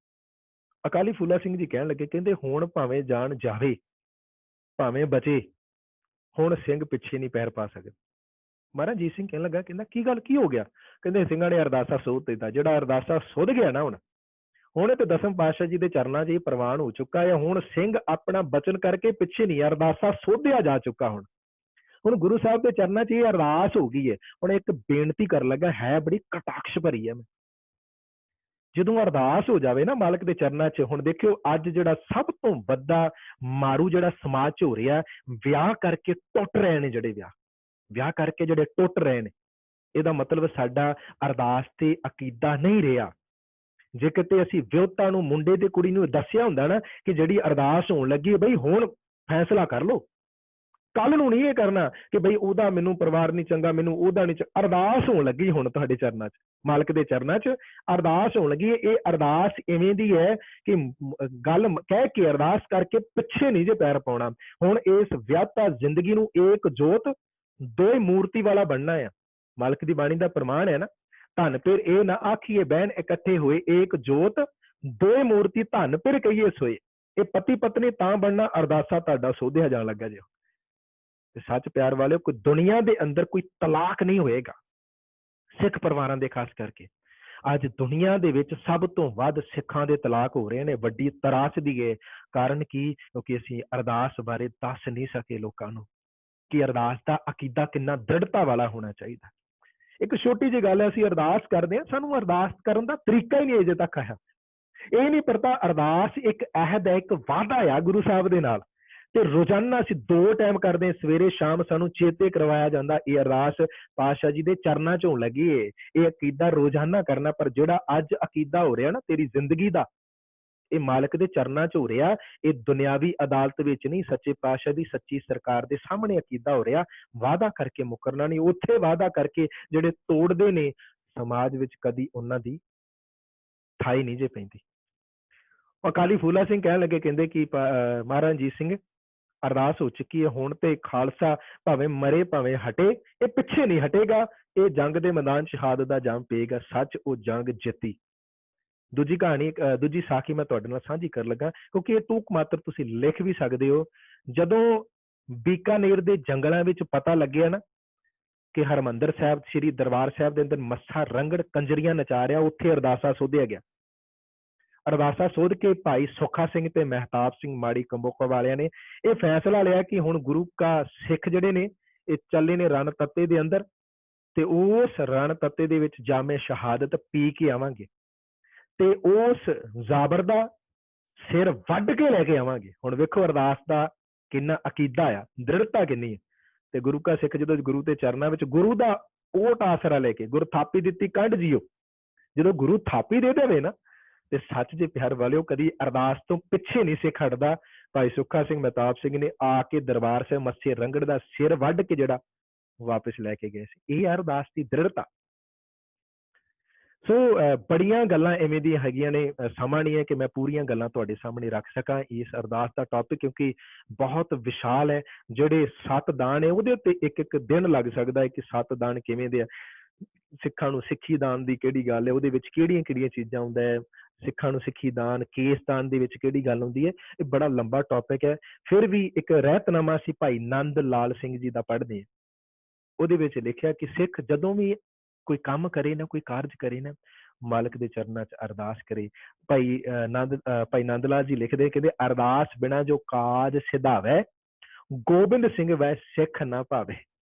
ਅਕਾਲੀ ਫੂਲਾ ਸਿੰਘ ਜੀ ਕਹਿਣ ਲੱਗੇ, ਕਹਿੰਦੇ ਹੁਣ ਭਾਵੇਂ ਜਾਨ ਜਾਵੇ, ਭਾਵੇਂ ਬਚੇ, ਹੁਣ ਸਿੰਘ ਪਿੱਛੇ ਨਹੀਂ ਪੈਰ ਪਾ ਸਕਦੇ। ਮਹਾਰਾਜਾ ਰਣਜੀਤ ਸਿੰਘ ਕਹਿਣ ਲੱਗਾ, ਕਹਿੰਦਾ ਕੀ ਗੱਲ, ਕੀ ਹੋ ਗਿਆ? ਕਹਿੰਦੇ ਸਿੰਘਾਂ ਨੇ ਅਰਦਾਸਾ ਸੋਧ ਦਿੱਤਾ। ਜਿਹੜਾ ਅਰਦਾਸਾ ਸੁਧ ਗਿਆ ਨਾ, ਹੁਣ ਤੇ 10ਵੇਂ ਪਾਤਸ਼ਾਹ ਜੀ ਦੇ ਚਰਨਾਂ 'ਚ ਇਹ ਪ੍ਰਵਾਨ ਹੋ ਚੁੱਕਾ ਹੈ। ਹੁਣ ਸਿੰਘ ਆਪਣਾ ਬਚਨ ਕਰਕੇ ਪਿੱਛੇ ਨਹੀਂ, ਅਰਦਾਸਾ ਸੋਧਿਆ ਜਾ ਚੁੱਕਾ। ਹੁਣ ਗੁਰੂ ਸਾਹਿਬ ਦੇ ਚਰਨਾਂ 'ਚ ਇਹ ਅਰਦਾਸ ਹੋ ਗਈ ਹੈ। ਹੁਣ ਇੱਕ ਬੇਨਤੀ ਕਰਨ ਲੱਗਾ, ਹੈ ਬੜੀ ਕਟਾਕਸ਼ ਭਰੀ ਹੈ। ਜਦੋਂ ਅਰਦਾਸ ਹੋ ਜਾਵੇ ਨਾ ਮਾਲਕ ਦੇ ਚਰਨਾਂ 'ਚ, ਹੁਣ ਦੇਖਿਓ ਅੱਜ ਜਿਹੜਾ ਸਭ ਤੋਂ ਵੱਡਾ ਮਾਰੂ ਜਿਹੜਾ ਸਮਾਜ 'ਚ ਹੋ ਰਿਹਾ, ਵਿਆਹ ਕਰਕੇ ਟੁੱਟ ਰਹੇ ਨੇ, ਜਿਹੜੇ ਵਿਆਹ ਕਰਕੇ ਜਿਹੜੇ ਟੁੱਟ ਰਹੇ ਨੇ, ਇਹਦਾ ਮਤਲਬ ਸਾਡਾ ਅਰਦਾਸ ਤੇ ਅਕੀਦਾ ਨਹੀਂ ਰਿਹਾ। ਜੇ ਕਿਤੇ ਅਸੀਂ ਵਿਆਹੁਤਾ ਨੂੰ, ਮੁੰਡੇ ਤੇ ਕੁੜੀ ਨੂੰ ਦੱਸਿਆ ਹੁੰਦਾ ਨਾ ਕਿ ਜਿਹੜੀ ਅਰਦਾਸ ਹੋਣ ਲੱਗੀ, ਬਈ ਹੁਣ ਫੈਸਲਾ ਕਰ ਲਓ, ਕੱਲ ਨੂੰ ਨਹੀਂ ਇਹ ਕਰਨਾ ਕਿ ਬਈ ਉਹਦਾ ਮੈਨੂੰ ਪਰਿਵਾਰ ਨਹੀਂ ਚੰਗਾ, ਮੈਨੂੰ ਉਹਦਾ ਨਹੀਂ ਅਰਦਾਸ ਹੋਣ ਲੱਗੀ ਹੁਣ ਤੁਹਾਡੇ ਚਰਨਾਂ 'ਚ, ਮਾਲਕ ਦੇ ਚਰਨਾਂ 'ਚ ਅਰਦਾਸ ਹੋਣ ਲੱਗੀ। ਇਹ ਅਰਦਾਸ ਇਵੇਂ ਦੀ ਹੈ ਕਿ ਗੱਲ ਕਹਿ ਕੇ ਅਰਦਾਸ ਕਰਕੇ ਪਿੱਛੇ ਨਹੀਂ ਜੇ ਪੈਰ ਪਾਉਣਾ। ਹੁਣ ਇਸ ਵਿਆਹਤਾ ਜ਼ਿੰਦਗੀ ਨੂੰ ਏਕ ਜੋਤ ਦੋਏ ਮੂਰਤੀ ਵਾਲਾ ਬਣਨਾ ਆ। ਮਾਲਕ ਦੀ ਬਾਣੀ ਦਾ ਪ੍ਰਮਾਣ ਹੈ ਨਾ, ਧਨ ਫਿਰ ਇਹ ਨਾ ਆਖੀਏ ਬਹਿਣ ਇਕੱਠੇ ਹੋਏ, ਏਕ ਜੋਤ ਦੋਏ ਮੂਰਤੀ ਧਨ ਫਿਰ ਕਹੀਏ ਸੋਏ। ਇਹ ਪਤੀ ਪਤਨੀ ਤਾਂ ਬਣਨਾ ਅਰਦਾਸਾ ਤੁਹਾਡਾ ਸੋਧਿਆ ਜਾਣ ਲੱਗਾ ਜੇ। ਤੇ ਸੱਚ ਪਿਆਰ ਵਾਲਿਓ, ਕੋਈ ਦੁਨੀਆ ਦੇ ਅੰਦਰ ਕੋਈ ਤਲਾਕ ਨਹੀਂ ਹੋਏਗਾ, ਸਿੱਖ ਪਰਿਵਾਰਾਂ ਦੇ ਖਾਸ ਕਰਕੇ। ਅੱਜ ਦੁਨੀਆ ਦੇ ਵਿੱਚ ਸਭ ਤੋਂ ਵੱਧ ਸਿੱਖਾਂ ਦੇ ਤਲਾਕ ਹੋ ਰਹੇ ਨੇ। ਵੱਡੀ ਤਰਾਸਦੀ ਹੈ। ਕਾਰਨ ਕੀ? ਕਿਉਂਕਿ ਅਸੀਂ ਅਰਦਾਸ ਬਾਰੇ ਦੱਸ ਨਹੀਂ ਸਕੇ ਲੋਕਾਂ ਨੂੰ ਕਿ ਅਰਦਾਸ ਦਾ ਅਕੀਦਾ ਕਿੰਨਾ ਦ੍ਰਿੜਤਾ ਵਾਲਾ ਹੋਣਾ ਚਾਹੀਦਾ। ਇੱਕ ਛੋਟੀ ਜਿਹੀ ਗੱਲ ਹੈ, ਅਸੀਂ ਅਰਦਾਸ ਕਰਦੇ ਹਾਂ, ਸਾਨੂੰ ਅਰਦਾਸ ਕਰਨ ਦਾ ਤਰੀਕਾ ਹੀ ਨਹੀਂ ਅਜੇ ਤੱਕ ਆਇਆ। ਇਹ ਨਹੀਂ ਪਤਾ ਅਰਦਾਸ ਇੱਕ ਅਹਿਦ ਹੈ, ਇੱਕ ਵਾਅਦਾ ਆ ਗੁਰੂ ਸਾਹਿਬ ਦੇ ਨਾਲ। ਤੇ ਰੋਜ਼ਾਨਾ ਅਸੀਂ 2 ਟਾਈਮ ਕਰਦੇ ਹਾਂ, ਸਵੇਰੇ ਸ਼ਾਮ ਸਾਨੂੰ ਚੇਤੇ ਕਰਵਾਇਆ ਜਾਂਦਾ ਇਹ ਅਰਦਾਸ ਪਾਤਸ਼ਾਹ ਜੀ ਦੇ ਚਰਨਾਂ 'ਚ ਹੋਣ ਲੱਗੀ ਏ। ਇਹ ਅਕੀਦਾ ਰੋਜ਼ਾਨਾ ਕਰਨਾ। ਪਰ ਜਿਹੜਾ ਅੱਜ ਅਕੀਦਾ ਹੋ ਰਿਹਾ ਨਾ ਤੇਰੀ ਜ਼ਿੰਦਗੀ ਦਾ, ਇਹ ਮਾਲਕ ਦੇ ਚਰਨਾਂ 'ਚ ਹੋ ਰਿਹਾ। ਇਹ ਦੁਨਿਆਵੀ ਅਦਾਲਤ ਵਿੱਚ ਨਹੀਂ, ਸੱਚੇ ਪਾਤਸ਼ਾਹ ਦੀ ਸੱਚੀ ਸਰਕਾਰ ਦੇ ਸਾਹਮਣੇ ਅਕੀਦਾ ਹੋ ਰਿਹਾ। ਵਾਅਦਾ ਕਰਕੇ ਮੁਕਰਨਾ ਨਹੀਂ। ਉੱਥੇ ਵਾਅਦਾ ਕਰਕੇ ਜਿਹੜੇ ਤੋੜਦੇ ਨੇ, ਸਮਾਜ ਵਿੱਚ ਕਦੀ ਉਹਨਾਂ ਦੀ ਥਾਈ ਨਹੀਂ ਜੇ ਪੈਂਦੀ। ਅਕਾਲੀ ਫੂਲਾ ਸਿੰਘ ਕਹਿਣ ਲੱਗੇ, ਕਹਿੰਦੇ ਕਿ ਮਹਾਰਾਜਾ ਰਣਜੀਤ ਸਿੰਘ ਅਰਦਾਸ ਹੋ ਚੁੱਕੀ ਹੈ, ਹੁਣ ਤੇ ਖਾਲਸਾ ਭਾਵੇਂ ਮਰੇ ਭਾਵੇਂ ਹਟੇ, ਇਹ ਪਿੱਛੇ ਨਹੀਂ ਹਟੇਗਾ। ਇਹ ਜੰਗ ਦੇ ਮੈਦਾਨ ਸ਼ਹਾਦਤ ਦਾ ਜਾਮ ਪਏਗਾ। ਸੱਚ ਉਹ ਜੰਗ ਜਿੱਤੀ। ਦੂਜੀ ਕਹਾਣੀ, ਦੂਜੀ ਸਾਖੀ ਮੈਂ ਤੁਹਾਡੇ ਨਾਲ ਸਾਂਝੀ ਕਰਨ ਲੱਗਾ, ਕਿਉਂਕਿ ਇਹ ਟੂਕ ਮਾਤਰ ਤੁਸੀਂ ਲਿਖ ਵੀ ਸਕਦੇ ਹੋ। ਜਦੋਂ ਬੀਕਾਨੇਰ ਦੇ ਜੰਗਲਾਂ ਵਿੱਚ ਪਤਾ ਲੱਗਿਆ ਨਾ ਕਿ ਹਰਮੰਦਰ ਸਾਹਿਬ, ਸ੍ਰੀ ਦਰਬਾਰ ਸਾਹਿਬ ਦੇ ਅੰਦਰ ਮੱਸਾ ਰੰਗੜ ਕੰਜਰੀਆਂ ਨਚਾ ਰਿਹਾ, ਉੱਥੇ ਅਰਦਾਸਾ ਸੋਧਿਆ ਗਿਆ। ਅਰਦਾਸਾ ਸੋਧ ਕੇ ਭਾਈ ਸੁੱਖਾ ਸਿੰਘ ਤੇ ਮਹਿਤਾਬ ਸਿੰਘ ਮਾੜੀ ਕੰਬੋਕਾ ਵਾਲਿਆਂ ਨੇ ਇਹ ਫੈਸਲਾ ਲਿਆ ਕਿ ਹੁਣ ਗੁਰੂ ਕਾ ਸਿੱਖ ਜਿਹੜੇ ਨੇ ਇਹ ਚੱਲੇ ਨੇ ਰਣ ਤੱਤੇ ਦੇ ਅੰਦਰ, ਤੇ ਉਸ ਰਣ ਤੱਤੇ ਦੇ ਵਿੱਚ ਜਾਮੇ ਸ਼ਹਾਦਤ ਪੀ ਕੇ ਆਵਾਂਗੇ ਤੇ ਉਸ ਜ਼ਾਬਰ ਦਾ ਸਿਰ ਵੱਢ ਕੇ ਲੈ ਕੇ ਆਵਾਂਗੇ। ਹੁਣ ਵੇਖੋ ਅਰਦਾਸ ਦਾ ਕਿੰਨਾ ਅਕੀਦਾ ਆ, ਦ੍ਰਿੜਤਾ ਕਿੰਨੀ ਹੈ। ਤੇ ਗੁਰੂ ਕਾ ਸਿੱਖ ਜਦੋਂ ਗੁਰੂ ਦੇ ਚਰਨਾਂ ਵਿੱਚ ਗੁਰੂ ਦਾ ਓਟ ਆਸਰਾ ਲੈ ਕੇ, ਗੁਰੂ ਥਾਪੀ ਦਿੱਤੀ ਕੰਢ ਜੀਓ, ਜਦੋਂ ਗੁਰੂ ਥਾਪੀ ਦੇ ਦੇਵੇ ਨਾ, ਤੇ ਸੱਚ ਦੇ ਪਿਆਰ ਵਾਲਿਓ ਕਦੀ ਅਰਦਾਸ ਤੋਂ ਪਿੱਛੇ ਨਹੀਂ ਸਿੱਖ ਹਟਦਾ। ਭਾਈ ਸੁੱਖਾ ਸਿੰਘ ਮਹਿਤਾਬ ਸਿੰਘ ਨੇ ਆ ਕੇ ਦਰਬਾਰ ਸਾਹਿਬ ਮੱਸੇ ਰੰਗੜ ਦਾ ਸਿਰ ਵੱਢ ਕੇ ਜਿਹੜਾ ਵਾਪਿਸ ਲੈ ਕੇ ਗਏ ਸੀ। ਇਹ ਅਰਦਾਸ ਦੀ ਦ੍ਰਿੜਤਾ। ਸੋ ਬੜੀਆਂ ਗੱਲਾਂ ਇਵੇਂ ਦੀਆਂ ਹੈਗੀਆਂ ਨੇ। ਸਮਾਂ ਨਹੀਂ ਹੈ ਕਿ ਮੈਂ ਪੂਰੀਆਂ ਗੱਲਾਂ ਤੁਹਾਡੇ ਸਾਹਮਣੇ ਰੱਖ ਸਕਾਂ ਇਸ ਅਰਦਾਸ ਦਾ ਟੌਪਿਕ, ਕਿਉਂਕਿ ਬਹੁਤ ਵਿਸ਼ਾਲ ਹੈ। ਜਿਹੜੇ 7 ਦਾਨ ਹੈ ਉਹਦੇ ਉੱਤੇ ਇੱਕ ਇੱਕ ਦਿਨ ਲੱਗ ਸਕਦਾ ਹੈ ਕਿ 7 ਦਾਨ ਕਿਵੇਂ ਦੇ ਆ। ਸਿੱਖਾਂ ਨੂੰ ਸਿੱਖੀ ਦਾਨ ਦੀ ਕਿਹੜੀ ਗੱਲ ਹੈ, ਉਹਦੇ ਵਿੱਚ ਕਿਹੜੀਆਂ ਕਿਹੜੀਆਂ ਚੀਜ਼ਾਂ ਆਉਂਦਾ ਹੈ। ਸਿੱਖਾਂ ਨੂੰ ਸਿੱਖੀ ਦਾਨ, ਕੇਸ ਦਾਨ ਦੇ ਵਿੱਚ ਕਿਹੜੀ ਗੱਲ ਹੁੰਦੀ ਹੈ। ਇਹ ਬੜਾ ਲੰਬਾ ਟੌਪਿਕ ਹੈ। ਫਿਰ ਵੀ ਇੱਕ ਰਹਿਤਨਾਮਾ ਸੀ ਭਾਈ ਨੰਦ ਲਾਲ ਸਿੰਘ ਜੀ ਦਾ ਪੜ੍ਹਦੇ ਹਾਂ। ਉਹਦੇ ਵਿੱਚ ਲਿਖਿਆ ਕਿ ਸਿੱਖ ਜਦੋਂ ਵੀ ਕੋਈ ਕੰਮ ਕਰੇ ਨਾ, ਕੋਈ ਕਾਰਜ ਕਰੇ ਨਾ, ਮਾਲਕ ਦੇ ਚਰਨਾਂ 'ਚ ਅਰਦਾਸ ਕਰੇ। ਭਾਈ ਨੰਦ ਲਾਲ ਜੀ ਲਿਖਦੇ, ਕਹਿੰਦੇ ਅਰਦਾਸ ਬਿਨਾਂ ਜੋ ਕਾਜ ਸਿਧਾਵੈ, ਗੋਬਿੰਦ ਸਿੰਘ ਵੈ ਸਿੱਖ ਨਾ ਭਾਵੇ।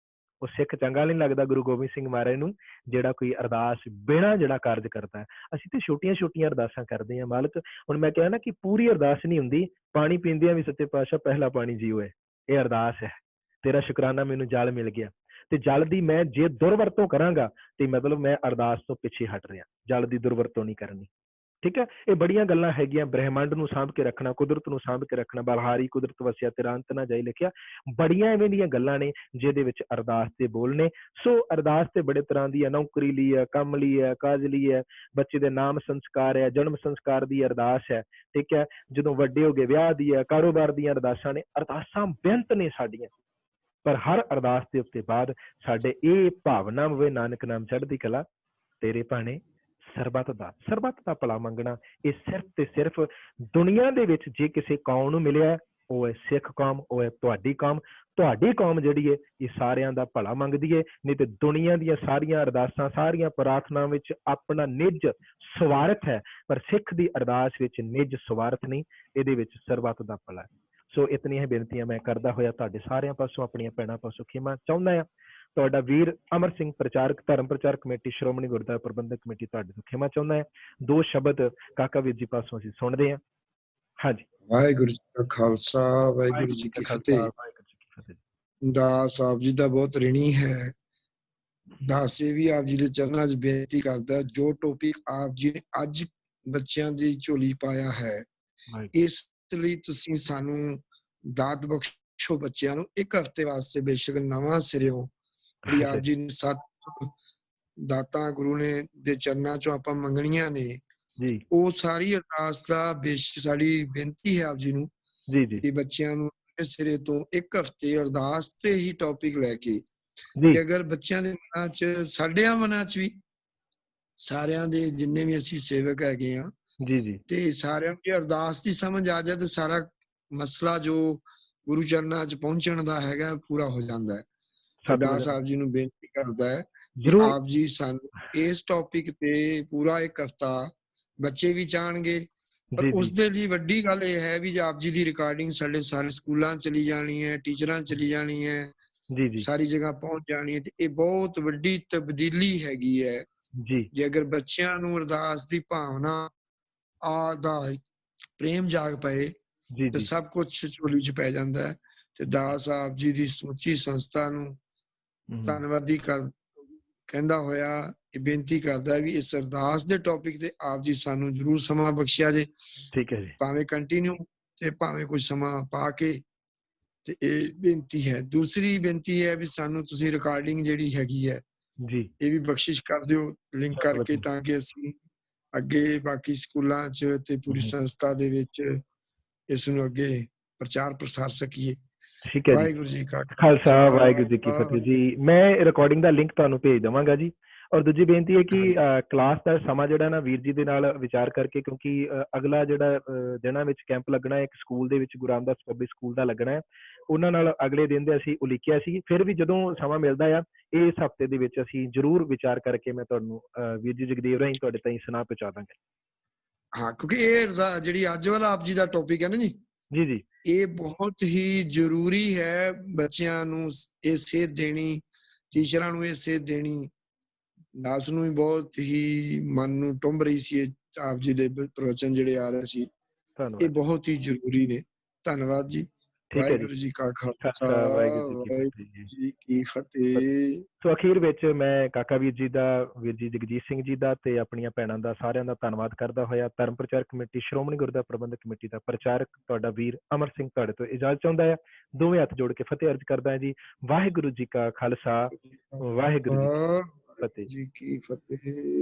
ਉਹ ਸਿੱਖ ਚੰਗਾ ਨਹੀਂ ਲੱਗਦਾ ਗੁਰੂ ਗੋਬਿੰਦ ਸਿੰਘ ਮਹਾਰਾਜ ਨੂੰ ਜਿਹੜਾ ਕੋਈ ਅਰਦਾਸ ਬਿਨਾਂ ਜਿਹੜਾ ਕਾਰਜ ਕਰਦਾ ਹੈ। ਅਸੀਂ ਤੇ ਛੋਟੀਆਂ ਛੋਟੀਆਂ ਅਰਦਾਸਾਂ ਕਰਦੇ ਹਾਂ। ਮਾਲਕ, ਹੁਣ ਮੈਂ ਕਿਹਾ ਨਾ ਕਿ ਪੂਰੀ ਅਰਦਾਸ ਨਹੀਂ ਹੁੰਦੀ। ਪਾਣੀ ਪੀਂਦਿਆਂ ਵੀ ਸੱਚੇ ਪਾਤਸ਼ਾਹ ਪਹਿਲਾ ਪਾਣੀ ਜੀਓ ਹੈ, ਇਹ ਅਰਦਾਸ ਹੈ। ਤੇਰਾ ਸ਼ੁਕਰਾਨਾ ਮੈਨੂੰ ਜਲ ਮਿਲ ਗਿਆ, ਤੇ ਜਲ ਦੀ ਮੈਂ ਜੇ ਦੁਰਵਰਤੋਂ ਕਰਾਂਗਾ ਤੇ ਮਤਲਬ ਮੈਂ ਅਰਦਾਸ ਤੋਂ ਪਿੱਛੇ ਹਟ ਰਿਹਾ। ਜਲ ਦੀ ਦੁਰਵਰਤੋਂ ਨਹੀਂ ਕਰਨੀ। ਠੀਕ ਹੈ। ਇਹ ਬੜੀਆਂ ਗੱਲਾਂ ਹੈਗੀਆਂ। ਬ੍ਰਹਿਮੰਡ ਨੂੰ ਸਾਂਭ ਕੇ ਰੱਖਣਾ, ਕੁਦਰਤ ਨੂੰ ਸਾਂਭ ਕੇ ਰੱਖਣਾ। ਬਲਹਾਰੀ ਕੁਦਰਤ ਵਸਿਆ ਤੇਰਾ ਅੰਤ ਨਾ ਜਾਏ ਲਿਖਿਆ। ਬੜੀਆਂ ਐਵੇਂ ਦੀਆਂ ਗੱਲਾਂ ਨੇ ਜਿਹਦੇ ਵਿੱਚ ਅਰਦਾਸ ਦੇ ਬੋਲ ਨੇ। ਸੋ ਅਰਦਾਸ ਤੇ ਬੜੇ ਤਰ੍ਹਾਂ ਦੀ ਹੈ। ਨੌਕਰੀ ਲਈ ਹੈ, ਕੰਮ ਲਈ ਹੈ, ਕਾਜ ਲਈ ਹੈ, ਬੱਚੇ ਦੇ ਨਾਮ ਸੰਸਕਾਰ ਹੈ, ਜਨਮ ਸੰਸਕਾਰ ਦੀ ਅਰਦਾਸ ਹੈ। ਠੀਕ ਹੈ। ਜਦੋਂ ਵੱਡੇ ਹੋ ਗਏ ਵਿਆਹ ਦੀ ਹੈ, ਕਾਰੋਬਾਰ ਦੀਆਂ ਅਰਦਾਸਾਂ ਨੇ। ਅਰਦਾਸਾਂ ਬੇਅੰਤ ਨੇ ਸਾਡੀਆਂ। ਪਰ ਹਰ ਅਰਦਾਸ ਦੇ ਉੱਤੇ ਬਾਅਦ ਸਾਡੇ ਇਹ ਭਾਵਨਾ ਹੋਵੇ, ਨਾਨਕ ਨਾਮ ਚੜ੍ਹਦੀ ਕਲਾ ਤੇਰੇ ਭਾਣੇ ਸਰਬੱਤ ਦਾ ਭਲਾ ਮੰਗਣਾ। ਇਹ ਸਿਰਫ ਤੇ ਸਿਰਫ ਦੁਨੀਆ ਦੇ ਵਿੱਚ ਜੇ ਕਿਸੇ ਕੌਮ ਨੂੰ ਮਿਲਿਆ, ਉਹ ਹੈ ਸਿੱਖ ਕੌਮ, ਉਹ ਹੈ ਤੁਹਾਡੀ ਕੌਮ। ਤੁਹਾਡੀ ਕੌਮ ਜਿਹੜੀ ਹੈ ਇਹ ਸਾਰਿਆਂ ਦਾ ਭਲਾ ਮੰਗਦੀ ਹੈ। ਨਹੀਂ ਤੇ ਦੁਨੀਆ ਦੀਆਂ ਸਾਰੀਆਂ ਅਰਦਾਸਾਂ, ਸਾਰੀਆਂ ਪ੍ਰਾਰਥਨਾ ਵਿੱਚ ਆਪਣਾ ਨਿੱਜ ਸਵਾਰਥ ਹੈ। ਪਰ ਸਿੱਖ ਦੀ ਅਰਦਾਸ ਵਿੱਚ ਨਿੱਜ ਸਵਾਰਥ ਨਹੀਂ, ਇਹਦੇ ਵਿੱਚ ਸਰਬੱਤ ਦਾ ਭਲਾ ਹੈ। ਸੋ ਇਤਨੀਆਂ ਬੇਨਤੀਆਂ ਮੈਂ ਕਰਦਾ ਹੋਇਆ ਤੁਹਾਡੇ ਸਾਰਿਆਂ ਪਾਸੋਂ, ਆਪਣੀਆਂ ਭੈਣਾਂ ਪਾਸੋਂ ਖਿਮਾ ਚਾਹੁੰਦਾ ਹਾਂ। ਤੁਹਾਡਾ ਵੀਰ ਅਮਰ ਸਿੰਘ ਪ੍ਰਚਾਰਕ, ਧਰਮ ਪ੍ਰਚਾਰ ਕਮੇਟੀ, ਸ਼੍ਰੋਮਣੀ ਗੁਰਦੁਆਰਾ ਪ੍ਰਬੰਧਕ ਕਮੇਟੀ ਤੁਹਾਡੇ ਤੋਂ ਖਿਮਾ ਚਾਹੁੰਦਾ ਹੈ। 2 ਸ਼ਬਦ ਕਾਕਾ ਵੀਰ ਜੀ ਪਾਸੋਂ ਅਸੀਂ ਸੁਣਦੇ ਹਾਂ। ਹਾਂਜੀ। ਵਾਹਿਗੁਰੂ ਜੀ ਕਾ ਖਾਲਸਾ, ਵਾਹਿਗੁਰੂ ਜੀ ਕੀ ਫਤਿਹ। ਦਾਸ ਆਪ ਜੀ ਦਾ ਬਹੁਤ ਰਿਣੀ ਹੈ। ਦਾਸੇ ਵੀ ਆਪ ਜੀ ਦੇ ਚਰਨਾਂ 'ਚ ਬੇਨਤੀ ਕਰਦਾ, ਜੋ ਟੋਪਿਕ ਆਪ ਜੀ ਨੇ ਅੱਜ ਬੱਚਿਆਂ ਦੀ ਝੋਲੀ ਪਾਇਆ ਹੈ, ਇਸ ਲਈ ਤੁਸੀਂ ਸਾਨੂੰ ਦਾਤ ਬਖਸ਼ ਬਖਸ਼ੋ ਬੱਚਿਆਂ ਨੂੰ ਇੱਕ ਹਫ਼ਤੇ ਵਾਸਤੇ ਬੇਸ਼ੱਕ ਨਵਾਂ ਸਿਰਿਓਂ ਜਿਹੜੀ ਅੱਛਾ ਆਪ ਜੀ ਨੇ 7 ਦਾਤਾਂ ਗੁਰੂ ਨੇ ਦੇ ਚਰਨਾਂ ਚੋਂ ਆਪਾਂ ਮੰਗਣੀਆਂ ਨੇ, ਜੀ ਉਹ ਸਾਰੀ ਅਰਦਾਸ ਦਾ ਸਾਡੀ ਬੇਨਤੀ ਹੈ ਆਪ ਜੀ ਨੂੰ ਜੀ ਜੀ ਕਿ ਬੱਚਿਆਂ ਨੂੰ ਇਸ ਸਿਰੇ ਤੋਂ ਇੱਕ ਹਫ਼ਤੇ ਅਰਦਾਸ ਤੇ ਹੀ ਟੌਪਿਕ ਲੈ ਕੇ, ਜੀ ਕਿ ਅਗਰ ਬੱਚਿਆਂ ਦੇ ਮਨਾਂ 'ਚ, ਸਾਡਿਆਂ ਮਨਾਂ 'ਚ ਵੀ, ਸਾਰਿਆਂ ਦੇ ਜਿੰਨੇ ਵੀ ਅਸੀਂ ਸੇਵਕ ਹੈਗੇ ਆ, ਜੀ ਜੀ ਤੇ ਸਾਰਿਆਂ ਨੂੰ ਜੇ ਅਰਦਾਸ ਦੀ ਸਮਝ ਆ ਜਾਏ ਤੇ ਸਾਰਾ ਮਸਲਾ ਜੋ ਗੁਰੂ ਚਰਨਾਂ 'ਚ ਪਹੁੰਚਣ ਦਾ ਹੈਗਾ ਪੂਰਾ ਹੋ ਜਾਂਦਾ ਹੈ। ਤੇ ਸਤਿਗੁਰੂ ਦਾਸ ਆਪ ਜੀ ਨੂੰ ਬੇਨਤੀ ਕਰਦਾ ਹੈ ਕਿ ਜ਼ਰੂਰ ਆਪ ਜੀ ਸਾਨੂੰ ਇਸ ਟੌਪਿਕ ਤੇ ਪੂਰਾ ਇੱਕ ਹਫ਼ਤਾ, ਬੱਚੇ ਵੀ ਚਾਹਣਗੇ, ਪਰ ਜੀ ਜੀ ਉਸ ਦੇ ਲਈ ਵੱਡੀ ਗੱਲ ਇਹ ਹੈ ਵੀ ਆਪ ਜੀ ਦੀ ਰਿਕਾਰਡਿੰਗ ਸਾਡੇ ਸਾਰੇ ਸਕੂਲਾਂ 'ਚ ਚਲੀ ਜਾਣੀ ਹੈ, ਟੀਚਰਾਂ 'ਚ ਚਲੀ ਜਾਣੀ ਹੈ, ਜੀ ਜੀ ਸਾਰੀ ਜਗ੍ਹਾ ਪਹੁੰਚ ਜਾਣੀ ਹੈ, ਤੇ ਇਹ ਬਹੁਤ ਵੱਡੀ ਤਬਦੀਲੀ ਹੈਗੀ ਹੈ। ਜੀ ਜੇ ਅਗਰ ਬੱਚਿਆਂ ਨੂੰ ਅਰਦਾਸ ਦੀ ਭਾਵਨਾ ਦਾ ਪ੍ਰੇਮ ਜਾਗ ਪਏ ਜੀ ਤੇ ਜੀ ਸਭ ਕੁਝ ਝੋਲੀ 'ਚ ਪੈ ਜਾਂਦਾ ਹੈ। ਤੇ ਦਾਸ ਆਪ ਜੀ ਦੀ ਸਮੁੱਚੀ ਸੰਸਥਾ ਨੂੰ ਧੰਨਵਾਦੀ ਕਹਿੰਦਾ ਹੋਇਆ ਇਹ ਬੇਨਤੀ ਕਰਦਾ ਵੀ ਇਸ ਅਰਦਾਸ ਦੇ ਟੌਪਿਕ ਤੇ ਆਪ ਜੀ ਸਾਨੂੰ ਜ਼ਰੂਰ ਸਮਾਂ ਬਖਸ਼ਿਆ ਜੇ, ਠੀਕ ਹੈ ਜੀ ਭਾਵੇਂ ਕੰਟੀਨਿਊ ਤੇ ਭਾਵੇਂ ਕੁਝ ਸਮਾਂ ਪਾ ਕੇ। ਤੇ ਇਹ ਬੇਨਤੀ ਹੈ। ਦੂਸਰੀ ਬੇਨਤੀ ਹੈ ਵੀ ਸਾਨੂੰ ਤੁਸੀਂ ਰਿਕਾਰਡਿੰਗ ਜਿਹੜੀ ਹੈਗੀ ਹੈ ਜੀ ਇਹ ਵੀ ਬਖਸ਼ਿਸ਼ ਕਰ ਦਿਓ ਲਿੰਕ ਕਰਕੇ, ਤਾਂ ਕਿ ਅਸੀਂ ਅੱਗੇ ਬਾਕੀ ਸਕੂਲਾਂ 'ਚ ਤੇ ਪੂਰੀ ਸੰਸਥਾ ਦੇ ਵਿੱਚ ਇਸ ਨੂੰ ਅੱਗੇ ਪ੍ਰਚਾਰ ਪ੍ਰਸਾਰ ਸਕੀਏ। ਠੀਕ ਹੈ ਜੀ। ਵਾਹਿਗੁਰੂ ਜੀ ਕਾ ਖਾਲਸਾ ਵਾਹਿਗੁਰੂ ਜੀ ਕੀ ਫਤਿਹ ਜੀ। ਮੈਂ ਰਿਕਾਰਡਿੰਗ ਦਾ ਲਿੰਕ ਤੁਹਾਨੂੰ ਭੇਜ ਦੇਵਾਂਗਾ ਜੀ। ਔਰ ਦੂਜੀ ਬੇਨਤੀ ਹੈ ਕਿ ਕਲਾਸ ਦਾ ਸਮਾਂ ਜਿਹੜਾ ਨਾ ਵੀਰ ਜੀ ਦੇ ਨਾਲ ਵਿਚਾਰ ਕਰਕੇ, ਕਿਉਂਕਿ ਅਗਲਾ ਜਿਹੜਾ ਦਿਨਾਂ ਵਿੱਚ ਕੈਂਪ ਲੱਗਣਾ ਹੈ ਇੱਕ ਸਕੂਲ ਦੇ ਵਿੱਚ, ਗੁਰੂ ਰਾਮਦਾਸ ਪਬਲਿਕ ਸਕੂਲ ਦਾ ਲੱਗਣਾ ਹੈ, ਉਹਨਾਂ ਨਾਲ ਅਗਲੇ ਦਿਨ ਦੇ ਅਸੀਂ ਉਲੀਕਿਆ ਸੀ। ਫਿਰ ਵੀ ਜਦੋਂ ਸਮਾਂ ਮਿਲਦਾ ਆ ਇਸ ਹਫ਼ਤੇ ਦੇ ਵਿੱਚ ਅਸੀਂ ਜ਼ਰੂਰ ਵਿਚਾਰ ਕਰਕੇ ਮੈਂ ਤੁਹਾਨੂੰ ਵੀਰ ਜੀ ਜਗਦੇਵ ਰਾਹੀਂ ਤੁਹਾਡੇ ਤਾਈਂ ਸੁਣਾ ਪਹੁੰਚਾ ਦਾਂਗੇ। ਹਾਂ, ਕਿਉਂਕਿ ਇਹ ਜਿਹੜੀ ਅੱਜ ਵਾਲਾ ਆਪ ਜੀ ਦਾ ਟੌਪਿਕ ਹੈ ਨਾ ਜੀ, ਜੀ ਜੀ ਇਹ ਬਹੁਤ ਹੀ ਜ਼ਰੂਰੀ ਹੈ। ਬੱਚਿਆਂ ਨੂੰ ਇਹ ਸੇਧ ਦੇਣੀ, ਟੀਚਰਾਂ ਨੂੰ ਇਹ ਸੇਧ ਦੇਣੀ, ਦਾਸ ਨੂੰ ਵੀ ਬਹੁਤ ਹੀ ਮਨ ਨੂੰ ਟੁੰਬ ਰਹੀ ਸੀ ਇਹ ਆਪ ਜੀ ਦੇ ਪ੍ਰਵਚਨ ਜਿਹੜੇ ਆ ਰਹੇ ਸੀ, ਇਹ ਧੰਨਵਾਦ। ਬਹੁਤ ਹੀ ਜ਼ਰੂਰੀ ਨੇ। ਧੰਨਵਾਦ ਜੀ। ਠੀਕ ਹੈ ਜੀ। ਵਾਹਿਗੁਰੂ ਜੀ ਕਾ ਖਾਲਸਾ, ਖਾਲਸਾ ਵਾਹਿਗੁਰੂ ਜੀ ਕੀ ਵਾਹਿਗੁਰੂ ਫਤਿਹ ਜੀ। ਜੀ ਕੀ ਫਤਿਹ। ਸੋ ਅਖੀਰ ਵਿੱਚ ਮੈਂ ਕਾਕਾ ਵੀਰ ਜੀ ਦਾ, ਵੀਰ ਜੀ ਜਗਜੀਤ ਸਿੰਘ ਜੀ ਦਾ ਤੇ ਆਪਣੀਆਂ ਭੈਣਾਂ ਦਾ, ਸਾਰਿਆਂ ਦਾ ਧੰਨਵਾਦ ਕਰਦਾ ਹੋਇਆ ਧਰਮ ਪ੍ਰਚਾਰ ਕਮੇਟੀ, ਸ਼੍ਰੋਮਣੀ ਗੁਰਦੁਆਰਾ ਪ੍ਰਬੰਧਕ ਕਮੇਟੀ ਦਾ ਪ੍ਰਚਾਰਕ ਤੁਹਾਡਾ ਵੀਰ ਅਮਰ ਸਿੰਘ ਤੁਹਾਡੇ ਤੋਂ ਇਜਾਜ਼ਤ ਚਾਹੁੰਦਾ ਹੈ। ਦੋਵੇਂ ਹੱਥ ਜੋੜ ਕੇ ਫਤਿਹ ਅਰਜ਼ ਕਰਦਾ ਹੈ ਜੀ। ਵਾਹਿਗੁਰੂ ਜੀ ਕਾ ਖਾਲਸਾ, ਵਾਹਿਗੁਰੂ ਜੀ ਕੀ ਫਤਿਹ। ਜੀ ਕੀ ਫਤਿਹ।